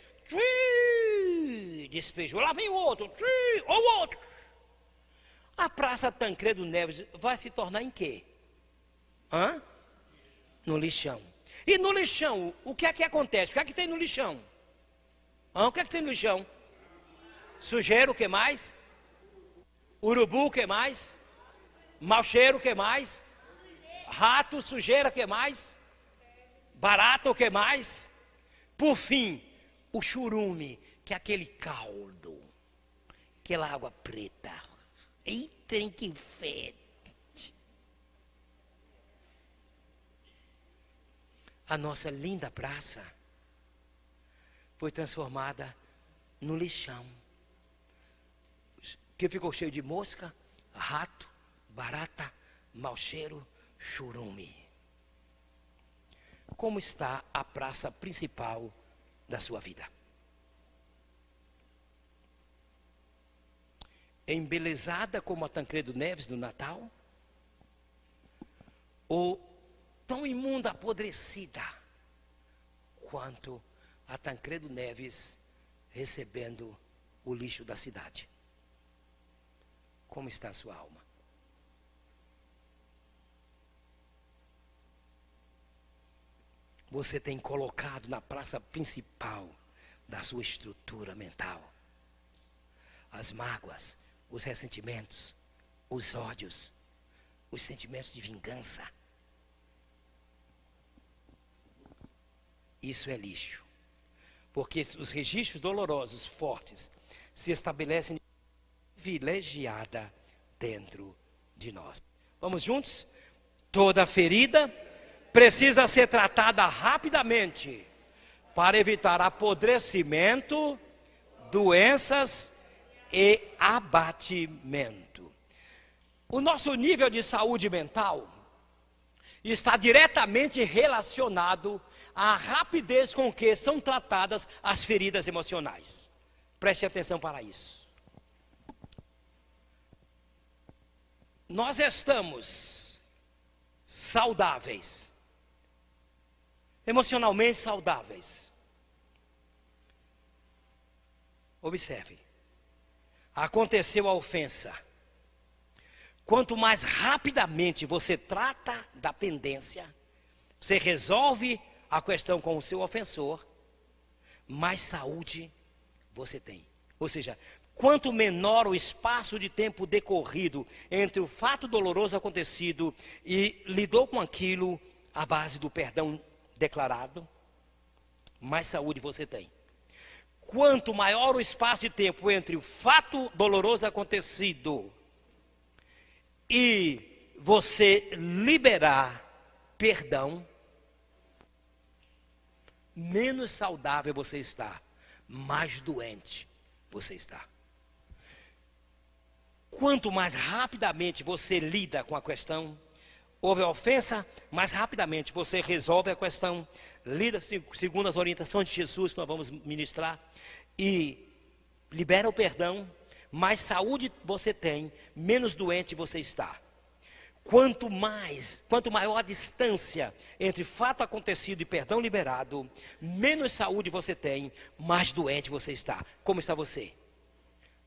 Speaker 1: Despejou, lá vem o outro, ou o outro. A Praça Tancredo Neves vai se tornar em quê? No lixão. E no lixão, o que é que acontece? O que é que tem no lixão? O que é que tem no lixão? Sujeira, o que mais? Urubu, o que mais? Mau cheiro, o que mais? Rato, sujeira, o que mais? Barata, o que mais? Por fim, o churume, que é aquele caldo, aquela água preta. Eita, que fede. A nossa linda praça foi transformada no lixão, que ficou cheio de mosca, rato, barata, mau cheiro, churume. Como está a praça principal da sua vida? Embelezada como a Tancredo Neves no Natal? Ou tão imunda, apodrecida quanto a Tancredo Neves recebendo o lixo da cidade? Como está a sua alma? Você tem colocado na praça principal da sua estrutura mental as mágoas, os ressentimentos, os ódios, os sentimentos de vingança? Isso é lixo, porque os registros dolorosos fortes se estabelecem privilegiada dentro de nós. Vamos juntos? Toda ferida precisa ser tratada rapidamente para evitar apodrecimento, doenças e abatimento. O nosso nível de saúde mental está diretamente relacionado a rapidez com que são tratadas as feridas emocionais. Preste atenção para isso. Nós estamos saudáveis, emocionalmente saudáveis. Observe, aconteceu a ofensa. Quanto mais rapidamente você trata da pendência, você resolve a questão com o seu ofensor, mais saúde você tem. Ou seja, quanto menor o espaço de tempo decorrido entre o fato doloroso acontecido e lidou com aquilo à base do perdão declarado, mais saúde você tem. Quanto maior o espaço de tempo entre o fato doloroso acontecido e você liberar perdão, menos saudável você está, mais doente você está. Quanto mais rapidamente você lida com a questão, houve a ofensa, mais rapidamente você resolve a questão, lida segundo as orientações de Jesus que nós vamos ministrar, e libera o perdão, mais saúde você tem, menos doente você está. Quanto maior a distância entre fato acontecido e perdão liberado, menos saúde você tem, mais doente você está. Como está você?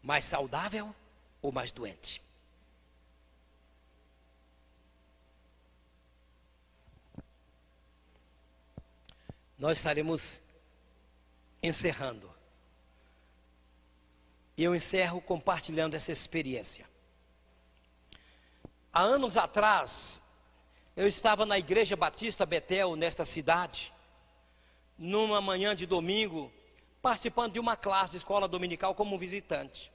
Speaker 1: Mais saudável ou mais doente? Nós estaremos encerrando. E eu encerro compartilhando essa experiência. Há anos atrás, eu estava na Igreja Batista Betel, nesta cidade, numa manhã de domingo, participando de uma classe de escola dominical como visitante.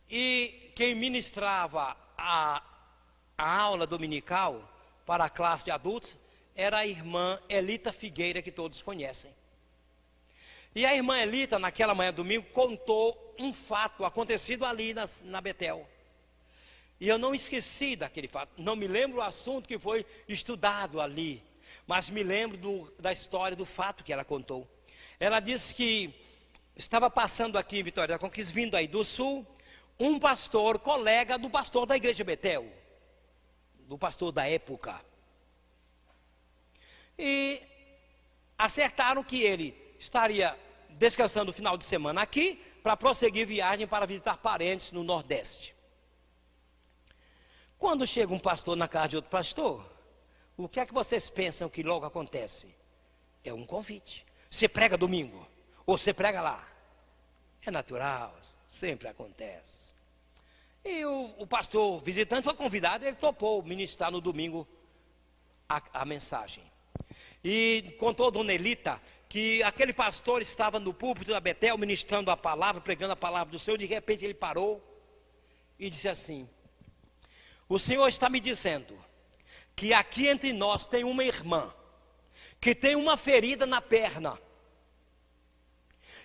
Speaker 1: E quem ministrava a aula dominical para a classe de adultos era a irmã Elita Figueira, que todos conhecem. E a irmã Elita, naquela manhã de domingo, contou um fato acontecido ali na Betel. E eu não esqueci daquele fato. Não me lembro o assunto que foi estudado ali, mas me lembro da história, do fato que ela contou. Ela disse que estava passando aqui em Vitória da Conquista, vindo aí do sul, um pastor, colega do pastor da igreja Betel, do pastor da época. E acertaram que ele estaria descansando o final de semana aqui, para prosseguir viagem para visitar parentes no Nordeste. Quando chega um pastor na casa de outro pastor, o que é que vocês pensam que logo acontece? É um convite. Você prega domingo, ou você prega lá. É natural, sempre acontece. E o pastor visitante foi convidado, ele topou ministrar no domingo a mensagem. E contou a dona Elita que aquele pastor estava no púlpito da Betel ministrando a palavra, pregando a palavra do Senhor. De repente ele parou e disse assim: o Senhor está me dizendo que aqui entre nós tem uma irmã que tem uma ferida na perna,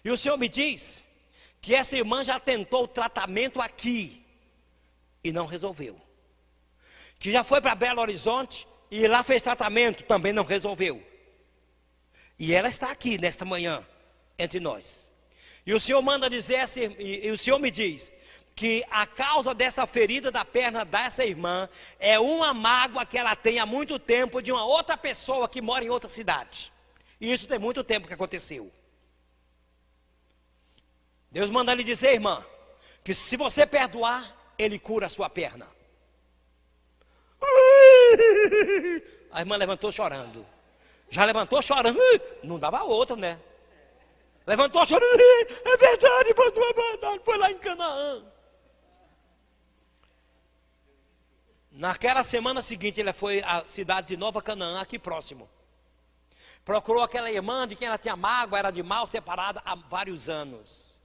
Speaker 1: e o Senhor me diz que essa irmã já tentou o tratamento aqui e não resolveu, que já foi para Belo Horizonte e lá fez tratamento, também não resolveu. E ela está aqui nesta manhã, entre nós. E o Senhor manda dizer, e o Senhor me diz, que a causa dessa ferida da perna dessa irmã é uma mágoa que ela tem há muito tempo de uma outra pessoa que mora em outra cidade. E isso tem muito tempo que aconteceu. Deus manda lhe dizer, irmã, que se você perdoar, Ele cura a sua perna. A irmã levantou chorando. Já levantou chorando, não dava outra, né? Levantou chorando, é verdade, pastor, é verdade, foi lá em Canaã. Naquela semana seguinte, ele foi à cidade de Nova Canaã, aqui próximo. Procurou aquela irmã de quem ela tinha mágoa, era de mal, separada há vários anos.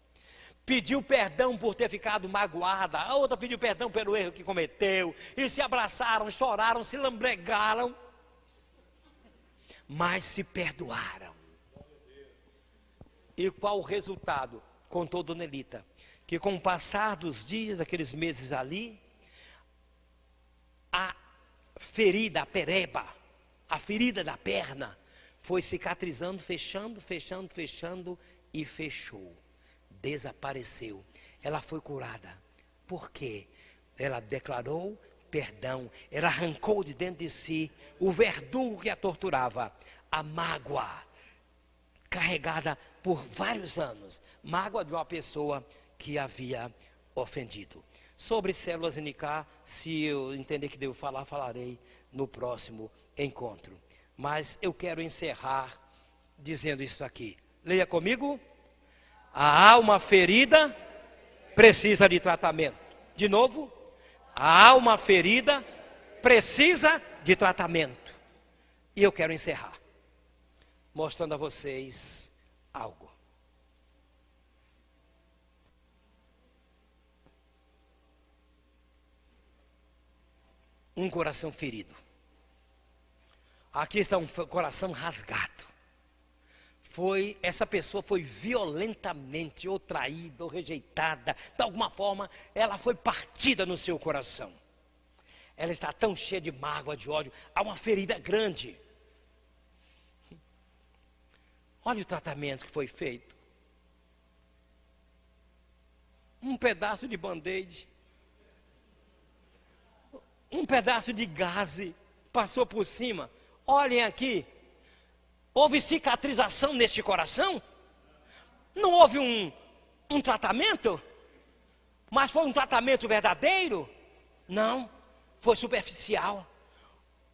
Speaker 1: Pediu perdão por ter ficado magoada, a outra pediu perdão pelo erro que cometeu. E se abraçaram, choraram, se lambregaram, mas se perdoaram. E qual o resultado? Contou Dona Elita, que com o passar dos dias, daqueles meses ali, a ferida, a pereba, A ferida da perna foi cicatrizando, fechando e fechou. Desapareceu. Ela foi curada. Por quê? Ela declarou perdão. Ela arrancou de dentro de si o verdugo que a torturava. A mágoa carregada por vários anos. Mágoa de uma pessoa que havia ofendido. Sobre células NK, se eu entender que devo falar, falarei no próximo encontro. Mas eu quero encerrar dizendo isso aqui. Leia comigo. A alma ferida precisa de tratamento. De novo. A alma ferida precisa de tratamento. E eu quero encerrar mostrando a vocês algo. Um coração ferido. Aqui está um coração rasgado. Essa pessoa foi violentamente ou traída ou rejeitada. De alguma forma, ela foi partida no seu coração. Ela está tão cheia de mágoa, de ódio. Há uma ferida grande. Olha o tratamento que foi feito. Um pedaço de band-aid. Um pedaço de gaze passou por cima. Olhem aqui. Houve cicatrização neste coração? Não houve um tratamento? Mas foi um tratamento verdadeiro? Não, foi superficial.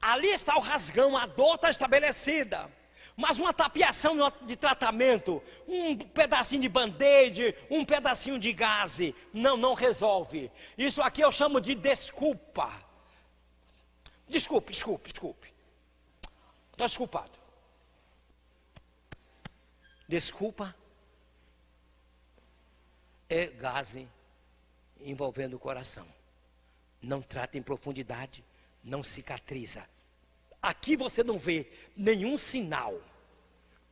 Speaker 1: Ali está o rasgão, a dor está estabelecida. Mas uma tapiação de tratamento, um pedacinho de band-aid, um pedacinho de gaze, não resolve. Isso aqui eu chamo de desculpa. Desculpe. Estou desculpado. Desculpa é gaze envolvendo o coração. Não trata em profundidade, não cicatriza. Aqui você não vê nenhum sinal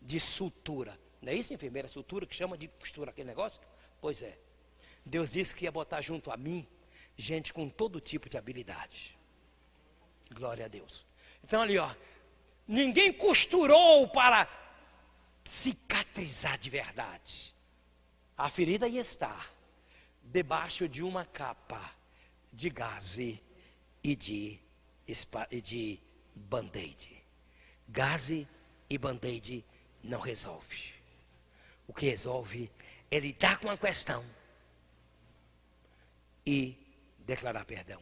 Speaker 1: de sutura. Não é isso, enfermeira? Sutura que chama de costura aquele negócio? Pois é. Deus disse que ia botar junto a mim gente com todo tipo de habilidade. Glória a Deus. Então ali, ó, ninguém costurou para cicatrizar de verdade. A ferida aí está, debaixo de uma capa de gaze e de band-aid. Gaze e band-aid não resolve. O que resolve é lidar com a questão e declarar perdão.